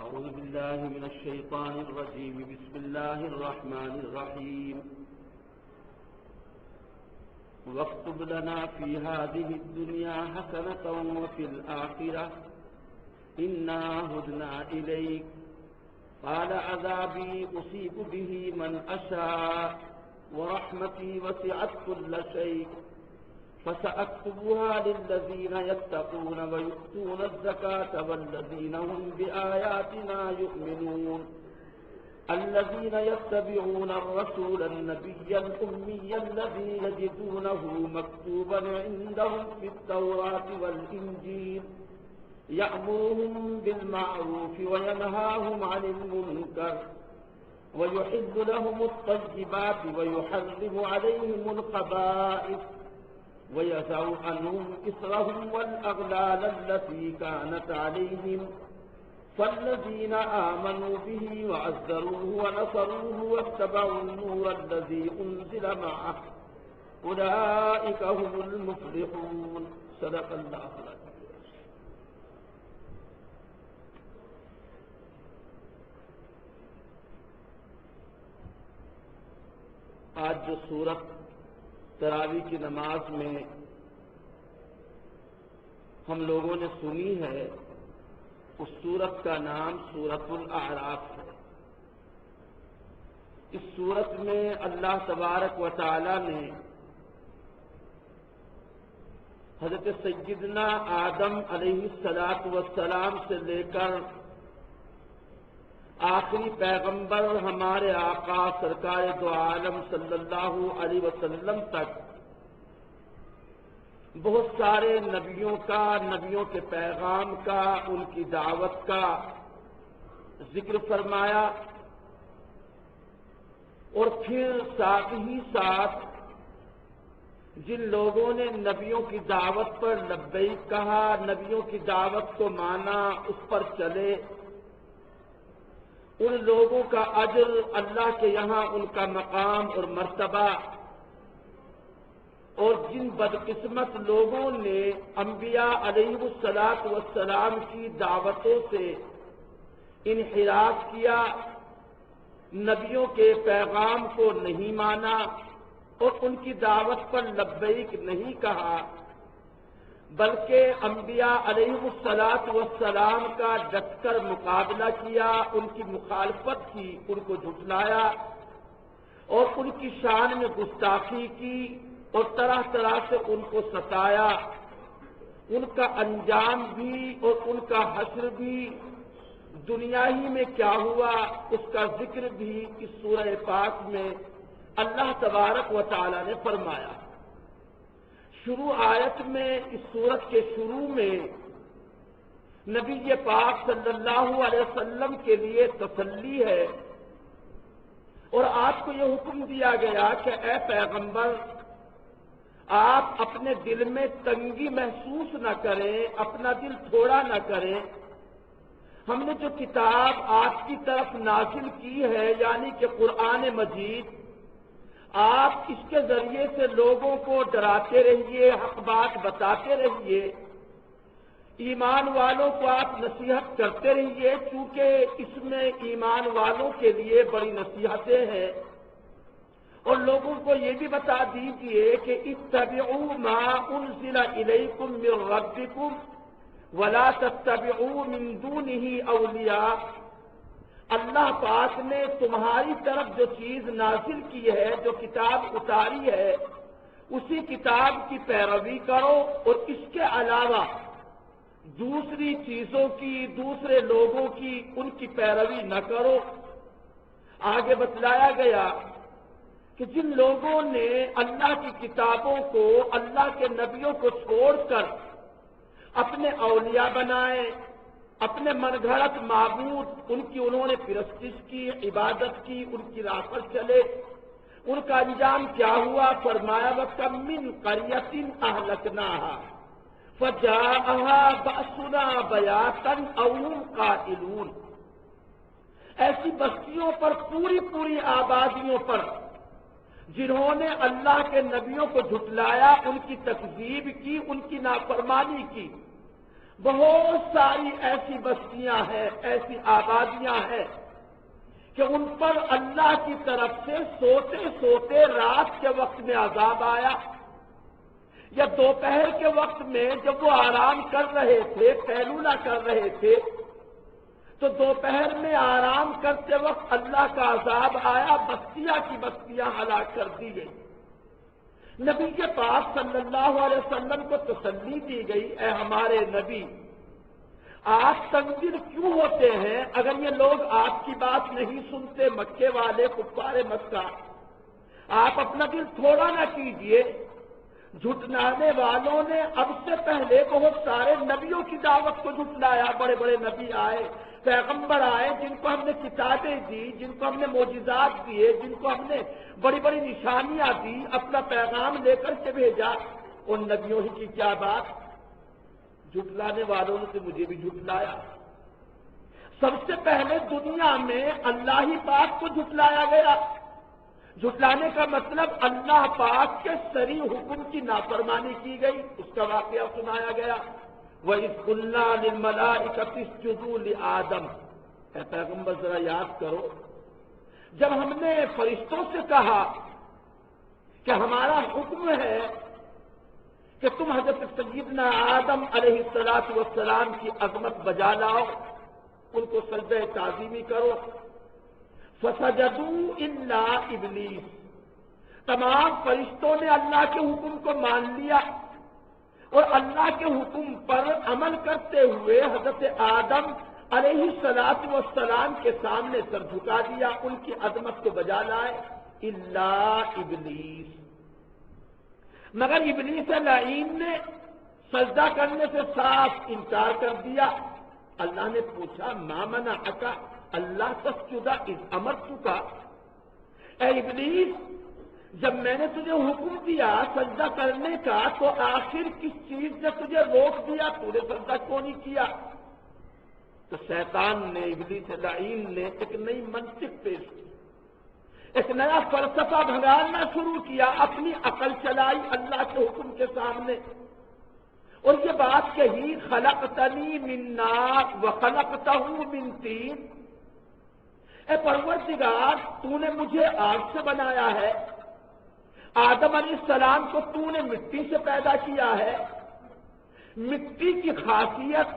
أعوذ بالله من الشيطان الرجيم. بسم الله الرحمن الرحيم. واكتب لنا في هذه الدنيا حسنة وفي الآخرة إنا هدنا إليك قال عذابي أصيب به من أشاء ورحمتي وسعت كل شيء فسأكتبها للذين يتقون ويؤتون الزكاة والذين هم بآياتنا يؤمنون الذين يتبعون الرسول النبي الأمي الذي يجدونه مكتوبا عندهم في التوراة والإنجيل يأمرهم بالمعروف وينهاهم عن المنكر ويحل لهم الطيبات ويحرم عليهم الخبائث ويضع عنهم إصرهم والأغلال التي كانت عليهم فالذين آمنوا به وعزروه ونصروه واتبعوا النور الذي أنزل معه أولئك هم المفلحون. صدق الله العظيم. آج جو سورت تراویح کی نماز میں ہم لوگوں نے سنی ہے اس سورت کا نام سورۃ الاعراف ہے. اس سورت میں اللہ تبارک و تعالی نے حضرت سیدنا آدم علیہ السلام سے لے کر آخری پیغمبر ہمارے آقا سرکار دو عالم صلی اللہ علیہ وسلم تک بہت سارے نبیوں کا، نبیوں کے پیغام کا، ان کی دعوت کا ذکر فرمایا، اور پھر ساتھ ہی ساتھ جن لوگوں نے نبیوں کی دعوت پر لبیک کہا، نبیوں کی دعوت کو مانا، اس پر چلے، ان لوگوں کا اجر اللہ کے یہاں ان کا مقام اور مرتبہ، اور جن بدقسمت لوگوں نے انبیاء علیہ السلام کی دعوتوں سے انحراف کیا، نبیوں کے پیغام کو نہیں مانا اور ان کی دعوت پر لبیک نہیں کہا، بلکہ انبیاء علیہ السلام کا ڈٹ کر مقابلہ کیا، ان کی مخالفت کی، ان کو جھٹلایا اور ان کی شان میں گستاخی کی اور طرح طرح سے ان کو ستایا. ان کا انجام بھی اور ان کا حشر بھی دنیا ہی میں کیا ہوا اس کا ذکر بھی اس سورہ پاک میں اللہ تبارک و تعالی نے فرمایا. شروع آیت میں اس سورت کے شروع میں نبی پاک صلی اللہ علیہ وسلم کے لیے تسلی ہے اور آپ کو یہ حکم دیا گیا کہ اے پیغمبر آپ اپنے دل میں تنگی محسوس نہ کریں، اپنا دل تھوڑا نہ کریں. ہم نے جو کتاب آپ کی طرف نازل کی ہے یعنی کہ قرآن مجید، آپ اس کے ذریعے سے لوگوں کو ڈراتے رہیے، حق بات بتاتے رہیے، ایمان والوں کو آپ نصیحت کرتے رہیے، چونکہ اس میں ایمان والوں کے لیے بڑی نصیحتیں ہیں. اور لوگوں کو یہ بھی بتا دیجئے کہ اتبعوا ما انزل الیکم من ربکم ولا تتبعوا من دونه اولیاء. اللہ پاک نے تمہاری طرف جو چیز نازل کی ہے، جو کتاب اتاری ہے، اسی کتاب کی پیروی کرو اور اس کے علاوہ دوسری چیزوں کی، دوسرے لوگوں کی ان کی پیروی نہ کرو. آگے بتلایا گیا کہ جن لوگوں نے اللہ کی کتابوں کو، اللہ کے نبیوں کو چھوڑ کر اپنے اولیاء بنائے، اپنے من گھڑت معبود ان کی انہوں نے پرستش کی، عبادت کی، ان کی راہ پر چلے، ان کا انجام کیا ہوا؟ فرمایا وَكَمْ مِنْ قَرْيَةٍ أَهْلَكْنَاهَا فَجَاءَهَا بَأْسُنَا بَيَاتًا أَوْ هُمْ قَائِلُونَ. ایسی بستیوں پر، پوری پوری آبادیوں پر جنہوں نے اللہ کے نبیوں کو جھٹلایا، ان کی تکذیب کی، ان کی نافرمانی کی، بہت ساری ایسی بستیاں ہیں، ایسی آبادیاں ہیں کہ ان پر اللہ کی طرف سے سوتے سوتے رات کے وقت میں عذاب آیا، یا دوپہر کے وقت میں جب وہ آرام کر رہے تھے، قیلولہ کر رہے تھے، تو دوپہر میں آرام کرتے وقت اللہ کا عذاب آیا، بستیاں کی بستیاں ہلاک کر دی گئی۔ نبی کے پاس صلی اللہ علیہ وسلم کو تسلی دی گئی، اے ہمارے نبی، آج تنگ کیوں ہوتے ہیں اگر یہ لوگ آپ کی بات نہیں سنتے، مکے والے کفار مکہ؟ آپ اپنا دل تھوڑا نہ کیجئے، جھٹلانے والوں نے اب سے پہلے بہت سارے نبیوں کی دعوت کو جھٹلایا، بڑے بڑے نبی آئے، پیغمبر آئے، جن کو ہم نے کتابیں دی، جن کو ہم نے معجزات دیے، جن کو ہم نے بڑی بڑی نشانیاں دی، اپنا پیغام لے کر کے بھیجا۔ ان نبیوں ہی کی کیا بات، جھٹلانے والوں نے تو مجھے بھی جھٹلایا۔ سب سے پہلے دنیا میں اللہ ہی پاک کو جھٹلایا گیا۔ جھٹلانے کا مطلب اللہ پاک کے صریح حکم کی نافرمانی کی گئی، اس کا واقعہ سنایا گیا۔ وَإِذْ قُلْنَا لِلْمَلَائِكَةِ اسْجُدُوا لِآدَمَ، اے پیغمبر ذرا یاد کرو، جب ہم نے فرشتوں سے کہا کہ ہمارا حکم ہے کہ تم حضرت سیدنا آدم علیہ السلام کی عظمت بجا لاؤ، ان کو سجدہ تعظیمی کرو، فسجدوا الا ابلیس، تمام فرشتوں نے اللہ کے حکم کو مان لیا اور اللہ کے حکم پر عمل کرتے ہوئے حضرت آدم علیہ السلام کے سامنے سر جھکا دیا، ان کی عظمت کو بجا لائے، الا ابلیس، مگر ابلیس لعین نے سجدہ کرنے سے صاف انکار کر دیا۔ اللہ نے پوچھا ما منعک اللہ تسجد اذ امرتک، اے ابلیس جب میں نے تجھے حکم دیا سجدہ کرنے کا تو آخر کس چیز نے تجھے روک دیا، تو نے سجدہ کیوں نہیں کیا؟ تو شیطان نے، ابلیس لعین نے ایک نئی منطق پیش کی، ایک نیا فلسفہ بھگانا شروع کیا، اپنی عقل چلائی اللہ کے حکم کے سامنے، اور یہ بات کہی خلقتنی من نار وخلقتہ من طین، اے پروردگار تو نے مجھے آگ سے بنایا ہے، آدم علیہ السلام کو تو نے مٹی سے پیدا کیا ہے، مٹی کی خاصیت،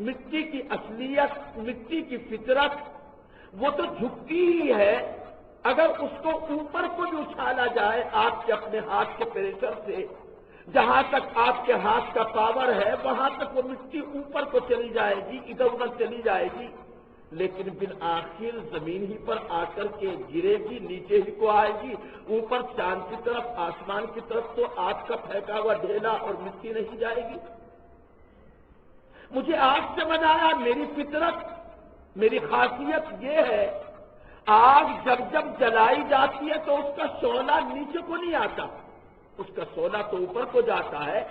مٹی کی اصلیت، مٹی کی فطرت وہ تو جھکتی ہی ہے، اگر اس کو اوپر کو بھی اچھالا جائے آپ کے اپنے ہاتھ کے پریشر سے، جہاں تک آپ کے ہاتھ کا پاور ہے وہاں تک وہ مٹی اوپر کو چلی جائے گی، ادھر ادھر چلی جائے گی، لیکن بالآخر زمین ہی پر آ کر کے گرے گی، نیچے ہی کو آئے گی، اوپر چاند کی طرف، آسمان کی طرف تو آگ کا پھینکا ہوا ڈھیلا اور مٹی نہیں جائے گی۔ مجھے آگ سے بنایا، میری فطرت، میری خاصیت یہ ہے، آگ جب جب جلائی جاتی ہے تو اس کا شعلہ نیچے کو نہیں آتا، اس کا شعلہ تو اوپر کو جاتا ہے۔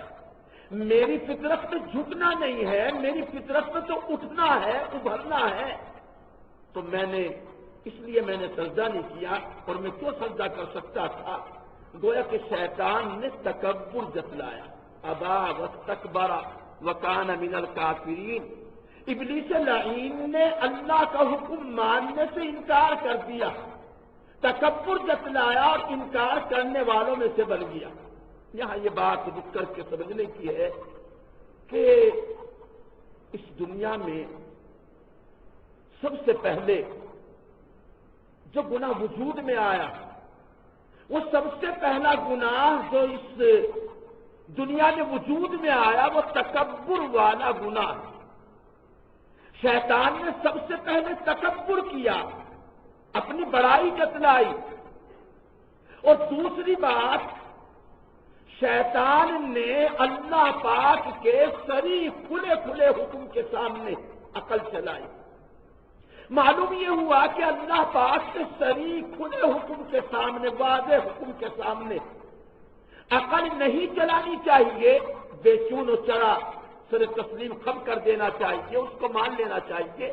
میری فطرت میں جھکنا نہیں ہے، میری فطرت میں تو اٹھنا ہے، ابھرنا ہے، تو اس لیے میں نے سجدہ نہیں کیا، اور میں کیوں سجدہ کر سکتا تھا؟ گویا کہ شیطان نے تکبر جتلایا، ابا واستکبر وکان من الکافرین، ابلیس لعین نے اللہ کا حکم ماننے سے انکار کر دیا، تکبر جتلایا اور انکار کرنے والوں میں سے بن گیا۔ یہاں یہ بات رک کر کے سمجھنے کی ہے کہ اس دنیا میں سب سے پہلے جو گناہ وجود میں آیا، وہ سب سے پہلا گناہ جو اس دنیا میں وجود میں آیا وہ تکبر والا گناہ۔ شیطان نے سب سے پہلے تکبر کیا، اپنی بڑائی جتلائی، اور دوسری بات شیطان نے اللہ پاک کے صریح کھلے کھلے حکم کے سامنے عقل چلائی۔ معلوم یہ ہوا کہ اللہ پاک کے صریح کھلے حکم کے سامنے، واضح حکم کے سامنے عقل نہیں چلانی چاہیے، بے چون و چرا سر تسلیم خم کر دینا چاہیے، اس کو مان لینا چاہیے۔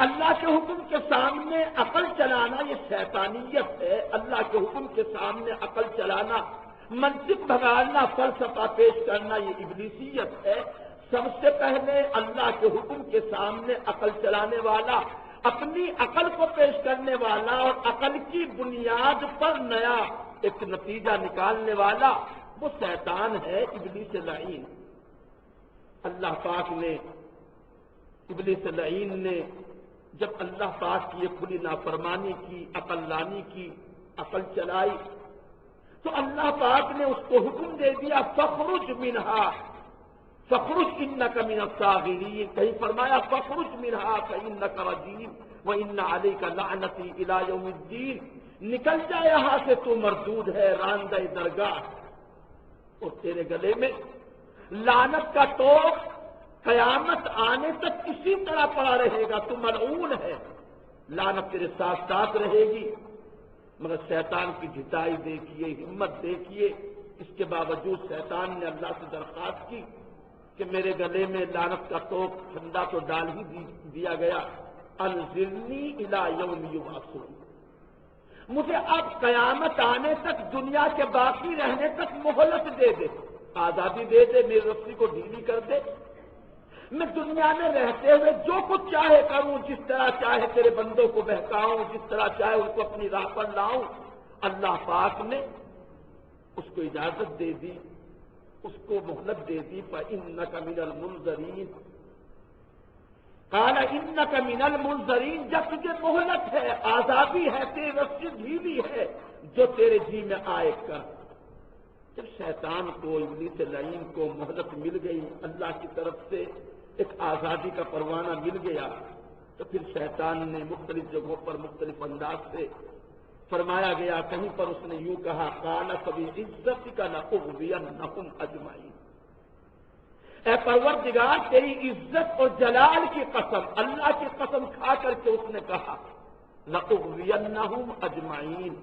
اللہ کے حکم کے سامنے عقل چلانا یہ شیطانیت ہے، اللہ کے حکم کے سامنے عقل چلانا، منطق بھگانا، فلسفہ پیش کرنا یہ ابلیسیت ہے۔ سب سے پہلے اللہ کے حکم کے سامنے عقل چلانے والا، اپنی عقل کو پیش کرنے والا اور عقل کی بنیاد پر نیا ایک نتیجہ نکالنے والا وہ شیطان ہے، ابلیس لعین۔ اللہ پاک نے ابلیس لعین نے جب اللہ پاک کی یہ کھلی نافرمانی کی، عقل لانی کی، عقل چلائی، تو اللہ پاک نے اس کو حکم دے دیا فخرج منہا، فخرج انک من الصاغرین، کہیں فرمایا فخرج منہا فانک رجیم وان علیک لعنتی الی یوم الدین، نکل جا یہاں سے، تو مردود ہے، راندہ درگاہ، اور تیرے گلے میں لعنت کا توق قیامت آنے تک اسی طرح پڑا رہے گا، تو ملعون ہے، لعنت تیرے ساتھ ساتھ رہے گی۔ مگر شیطان کی جھٹائی دیکھیے، ہمت دیکھیے، اس کے باوجود شیطان نے اللہ سے درخواست کی کہ میرے گلے میں لعنت کا توق ٹھنڈا تو ڈال ہی دیا گیا، انظرنی الی یوم یبعثون، مجھے اب قیامت آنے تک، دنیا کے باقی رہنے تک مہلت دے دے، آزادی دے دے، میری رسی کو ڈھیلی کر دے، میں دنیا میں رہتے ہوئے جو کچھ چاہے کروں، جس طرح چاہے تیرے بندوں کو بہکاؤں، جس طرح چاہے ان کو اپنی راہ پر لاؤں۔ اللہ پاک نے اس کو اجازت دے دی، اس کو مہلت دے دی، فإنک من المنظرین، قال انک من المنظرین، جب تجھے مہلت ہے، آزادی ہے، تیری رسی ڈھیلی ہے، جو تیرے جی میں آئے کر۔ جب شیطان کو، ابلیس لعین کو مہلت مل گئی، اللہ کی طرف سے ایک آزادی کا پروانہ مل گیا، تو پھر شیطان نے مختلف جگہوں پر مختلف انداز سے فرمایا گیا، کہیں پر اس نے یوں کہا قال فبعزتک لأغوینہم اجمعین، اے پروردگار تیری عزت اور جلال کی قسم، اللہ کی قسم کھا کر کے اس نے کہا لأغوینہم اجمعین،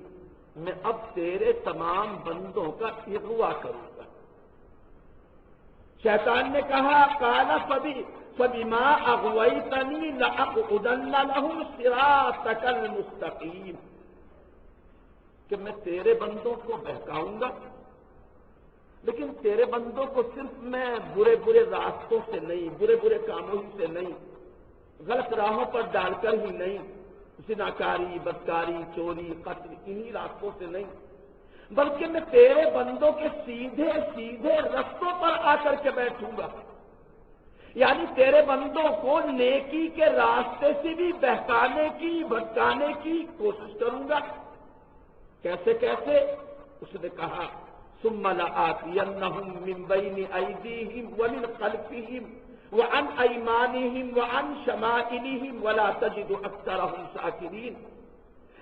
میں اب تیرے تمام بندوں کا اغوا کروں گا۔ شیطان نے کہا قال فبما اغویتنی لأقعدن لهم صراطک المستقیم، کہ میں تیرے بندوں کو بہکاؤں گا، لیکن تیرے بندوں کو صرف میں برے برے راستوں سے نہیں، برے برے کاموں ہی سے نہیں، غلط راہوں پر ڈال کر ہی نہیں، زناکاری، بدکاری، چوری، قتل، انہی راستوں سے نہیں، بلکہ میں تیرے بندوں کے سیدھے سیدھے رستوں پر آ کر کے بیٹھوں گا، یعنی تیرے بندوں کو نیکی کے راستے سے بھی بہکانے کی، بھٹکانے کی کوشش کروں گا۔ کیسے کیسے؟ اس نے کہا ثم لآتینہم من بین ایدیہم ومن خلفہم وعن ایمانہم وعن شمائلہم ولا تجد اکثرہم شاکرین،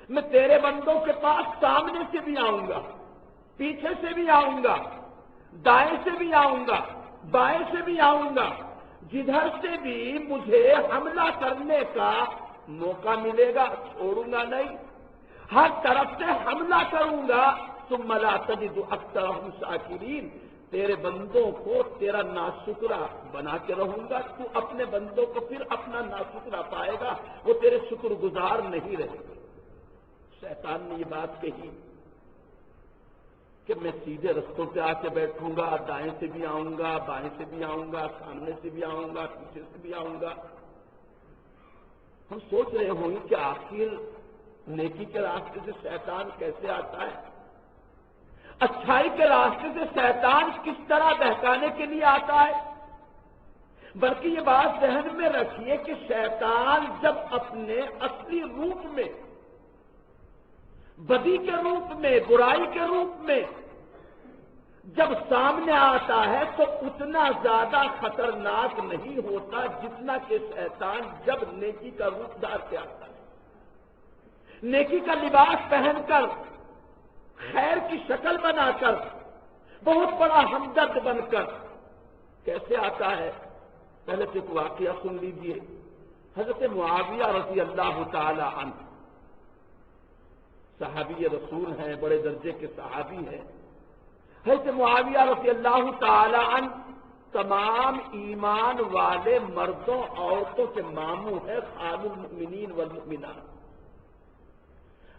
میں تیرے بندوں کے پاس سامنے سے بھی آؤں گا، پیچھے سے بھی آؤں گا، دائیں سے بھی آؤں گا، بائیں سے بھی آؤں گا، جدھر سے بھی مجھے حملہ کرنے کا موقع ملے گا چھوڑوں گا نہیں، ہر طرف سے حملہ کروں گا۔ ثم لا تجد اکثرہم شاکرین، تیرے بندوں کو تیرا ناشکرا بنا کے رہوں گا، تو اپنے بندوں کو پھر اپنا ناشکرا پائے گا، وہ تیرے شکر گزار نہیں رہے گا۔ شیطان نے یہ بات کہی کہ میں سیدھے رستوں پہ آ کے بیٹھوں گا، دائیں سے بھی آؤں گا، بائیں سے بھی آؤں گا، سامنے سے بھی آؤں گا، پیچھے سے بھی آؤں گا۔ ہم سوچ رہے ہوں گے کہ آخر نیکی کے راستے سے شیطان کیسے آتا ہے، اچھائی کے راستے سے شیطان کس طرح بہکانے کے لیے آتا ہے۔ بلکہ یہ بات ذہن میں رکھیے کہ شیطان جب اپنے اصلی روپ میں، بدی کے روپ میں، برائی کے روپ میں جب سامنے آتا ہے تو اتنا زیادہ خطرناک نہیں ہوتا جتنا کہ شیطان جب نیکی کا روپ دھار کے آتا ہے، نیکی کا لباس پہن کر، خیر کی شکل بنا کر، بہت بڑا ہمدرد بن کر کیسے آتا ہے۔ پہلے سے ایک واقعہ سن لیجیے۔ حضرت معاویہ رضی اللہ تعالی عنہ صحابی رسول ہیں، بڑے درجے کے صحابی ہیں۔ حضرت معاویہ رضی اللہ تعالی عنہ تمام ایمان والے مردوں عورتوں کے ماموں ہیں، خال المؤمنین والمؤمنات۔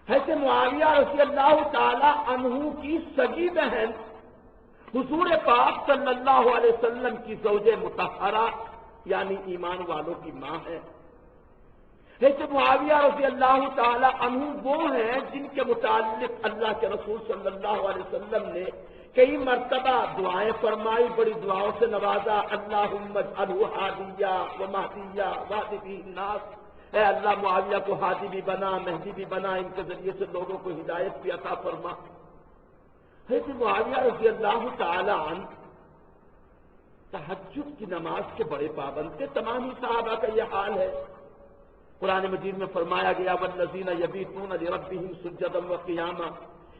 حضرت معاویہ رضی اللہ تعالی عنہ کی سگی بہن حضور پاک صلی اللہ علیہ وسلم کی زوج مطہرہ یعنی ایمان والوں کی ماں ہے۔ حضرت معاویہ رضی اللہ تعالی عنہ وہ ہیں جن کے متعلق اللہ کے رسول صلی اللہ علیہ وسلم نے کئی مرتبہ دعائیں فرمائی، بڑی دعاؤں سے نوازا، اللہم اجعلہ ہادیہ و مہدیہ واہد بہ الناس، اے اللہ معاویہ کو ہادی بھی بنا، مہدی بھی بنا، ان کے ذریعے سے لوگوں کو ہدایت بھی عطا فرما۔ حضرت معاویہ رضی اللہ تعالی عنہ تہجد کی نماز کے بڑے پابند تھے، تمام ہی صحابہ کا یہ حال ہے۔ قرآن مجید میں فرمایا گیا والذین یبیتون لربہم سجدا وقیاما،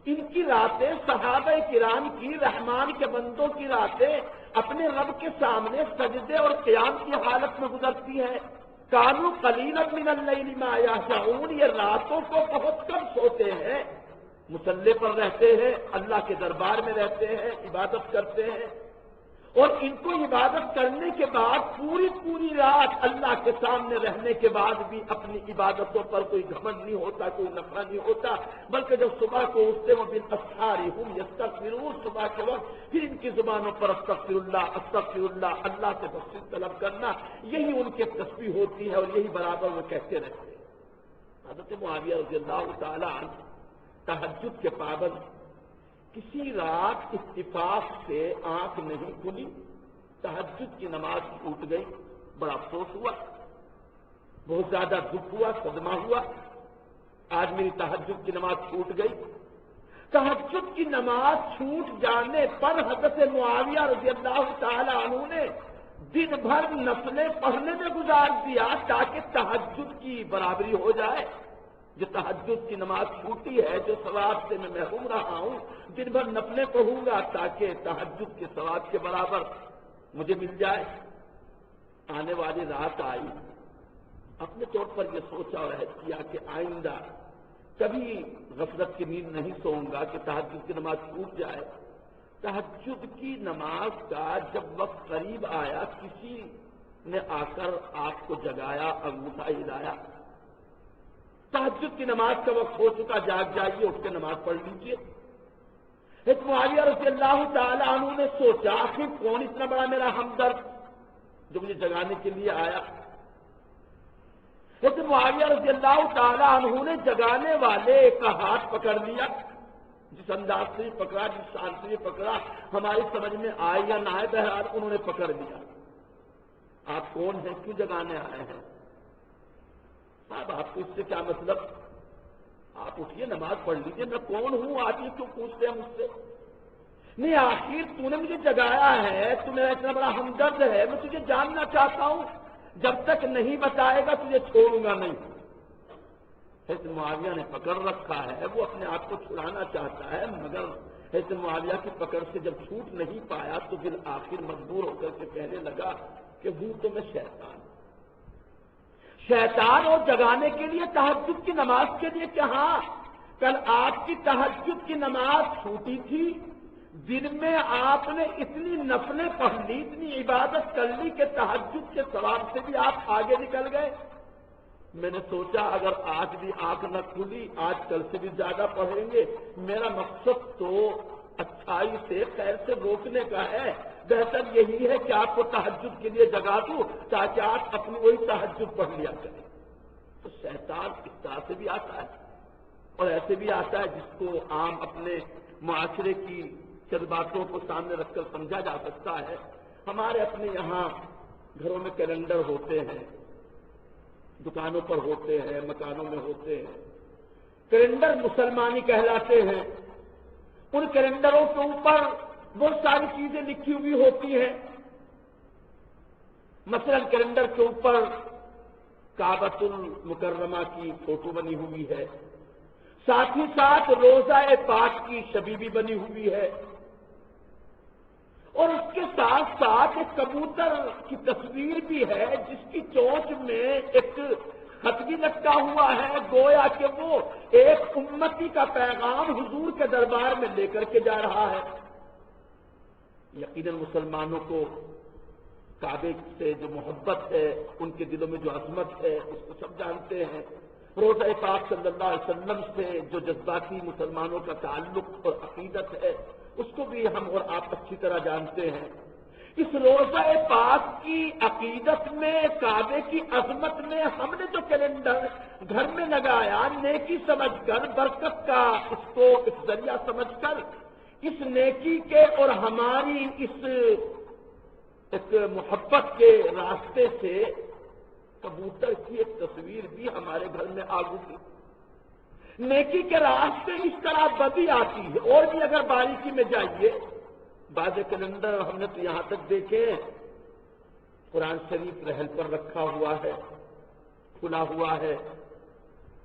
ان کی راتیں صحابہ کرام کی، رحمان کے بندوں کی راتیں اپنے رب کے سامنے سجدے اور قیام کی حالت میں گزرتی ہیں۔ کانوا قلیلا من اللیل ما یہجعون، یہ راتوں کو بہت کم سوتے ہیں، مصلی پر رہتے ہیں، اللہ کے دربار میں رہتے ہیں، عبادت کرتے ہیں، اور ان کو عبادت کرنے کے بعد پوری پوری رات اللہ کے سامنے رہنے کے بعد بھی اپنی عبادتوں پر کوئی گھمنڈ نہیں ہوتا، کوئی نفرہ نہیں ہوتا، بلکہ جب صبح کو اٹھتے وہ بالاسحار هم یستغفرون، صبح کے وقت پھر ان کی زبانوں پر استغفر اللہ، اللہ سے بخشش طلب کرنا، یہی ان کے تسبیح ہوتی ہے اور یہی برابر وہ کہتے رہتے ہیں۔ حضرت معاویہ رضی اللہ تعالی عنہ تہجد کے پابند، کسی رات اتفاق سے آنکھ نہیں کھلی، تہجد کی نماز چھوٹ گئی، بڑا افسوس ہوا، بہت زیادہ دکھ ہوا، صدمہ ہوا، آج میری تہجد کی نماز چھوٹ گئی۔ تہجد کی نماز چھوٹ جانے پر حضرت معاویہ رضی اللہ تعالی عنہ نے دن بھر نفلیں پڑھنے میں گزار دیا تاکہ تہجد کی برابری ہو جائے۔ جو تہجد کی نماز چھوٹی ہے، جو ثواب سے میں محروم رہا ہوں، دن بھر نفلیں پڑھوں گا تاکہ تہجد کے ثواب کے برابر مجھے مل جائے۔ آنے والی رات آئی، اپنے طور پر یہ سوچا اور عہد کیا کہ آئندہ کبھی غفلت کی نیند نہیں سوؤں گا کہ تہجد کی نماز چھوٹ جائے۔ تہجد کی نماز کا جب وقت قریب آیا، کسی نے آ کر آپ کو جگایا، انگوٹھا ہلایا، تہجد کی نماز کا وقت ہو چکا، جاگ جائیے، اٹھ کے نماز پڑھ لیجیے۔ حضرت معاویہ رضی اللہ تعالی عنہ نے سوچا آخر کون اتنا بڑا میرا ہمدرد جو مجھے جگانے کے لیے آیا۔ حضرت معاویہ رضی اللہ تعالی عنہ نے جگانے والے کا ہاتھ پکڑ لیا، جس انداز سے پکڑا، جس شان سے پکڑا ہماری سمجھ میں آئے یا نہ آئے، بہرحال انہوں نے پکڑ لیا۔ آپ کون ہیں، کیوں جگانے آئے ہیں؟ صاحب آپ کو اس سے کیا مطلب، آپ اٹھیے نماز پڑھ لیجیے، میں کون ہوں، آپ یہ کیوں پوچھتے ہیں مجھ سے؟ نہیں، آخر تو نے مجھے جگایا ہے، تو میرا اتنا بڑا ہمدرد ہے، میں تجھے جاننا چاہتا ہوں، جب تک نہیں بتائے گا تجھے چھوڑوں گا نہیں۔ حضرت معاویہ نے پکڑ رکھا ہے، وہ اپنے آپ کو چھڑانا چاہتا ہے، مگر حضرت معاویہ کی پکڑ سے جب چھوٹ نہیں پایا تو پھر آخر مجبور ہو کر کے کہنے لگا کہ ہوں تو میں شیطان اور جگانے کے لیے تہجد کی نماز کے لیے کہ ہاں کل آپ کی تہجد کی نماز چھوٹی تھی، دن میں آپ نے اتنی نفلیں پڑھ لی، اتنی عبادت کر لی کہ تہجد کے ثواب سے بھی آپ آگے نکل گئے۔ میں نے سوچا اگر آج بھی آنکھ نہ کھلی، آج کل سے بھی زیادہ پڑھیں گے، میرا مقصد تو اچھائی سے خیر سے روکنے کا ہے، بہتر یہی ہے کہ آپ کو تہجد کے لیے جگا دوں تاکہ آپ اپنی وہی تہجد پڑھ لیا کریں۔ تو شیطان اس طرح سے بھی آتا ہے اور ایسے بھی آتا ہے جس کو عام اپنے معاشرے کی چند باتوں کو سامنے رکھ کر سمجھا جا سکتا ہے۔ ہمارے اپنے یہاں گھروں میں کیلنڈر ہوتے ہیں، دکانوں پر ہوتے ہیں، مکانوں میں ہوتے ہیں، کیلنڈر مسلمانی کہلاتے ہیں۔ ان کیلنڈروں کے اوپر بہت ساری چیزیں لکھی ہوئی ہوتی ہیں، مثلا کیلنڈر کے اوپر کعبۃ المکرمہ کی فوٹو بنی ہوئی ہے، ساتھ ہی ساتھ روزہ پاک کی شبی بھی بنی ہوئی ہے، اور اس کے ساتھ ساتھ ایک کبوتر کی تصویر بھی ہے جس کی چونچ میں ایک خط بھی لٹکا ہوا ہے، گویا کہ وہ ایک امتی کا پیغام حضور کے دربار میں لے کر کے جا رہا ہے۔ یقیناً مسلمانوں کو کعبے سے جو محبت ہے، ان کے دلوں میں جو عظمت ہے، اس کو سب جانتے ہیں۔ روزہ پاک صلی اللہ علیہ وسلم سے جو جذباتی مسلمانوں کا تعلق اور عقیدت ہے اس کو بھی ہم اور آپ اچھی طرح جانتے ہیں۔ اس روزہ پاک کی عقیدت میں، کعبے کی عظمت میں ہم نے جو کیلنڈر گھر میں لگایا نیکی سمجھ کر، برکت کا اس کو ایک ذریعہ سمجھ کر، اس نیکی کے اور ہماری اس ایک محبت کے راستے سے کبوتر کی ایک تصویر بھی ہمارے گھر میں آ گزری۔ نیکی کے راستے اس طرح بدی آتی ہے، اور بھی اگر باریکی میں جائیے، بعض کیلنڈر ہم نے تو یہاں تک دیکھے قرآن شریف رحل پر رکھا ہوا ہے، کھلا ہوا ہے،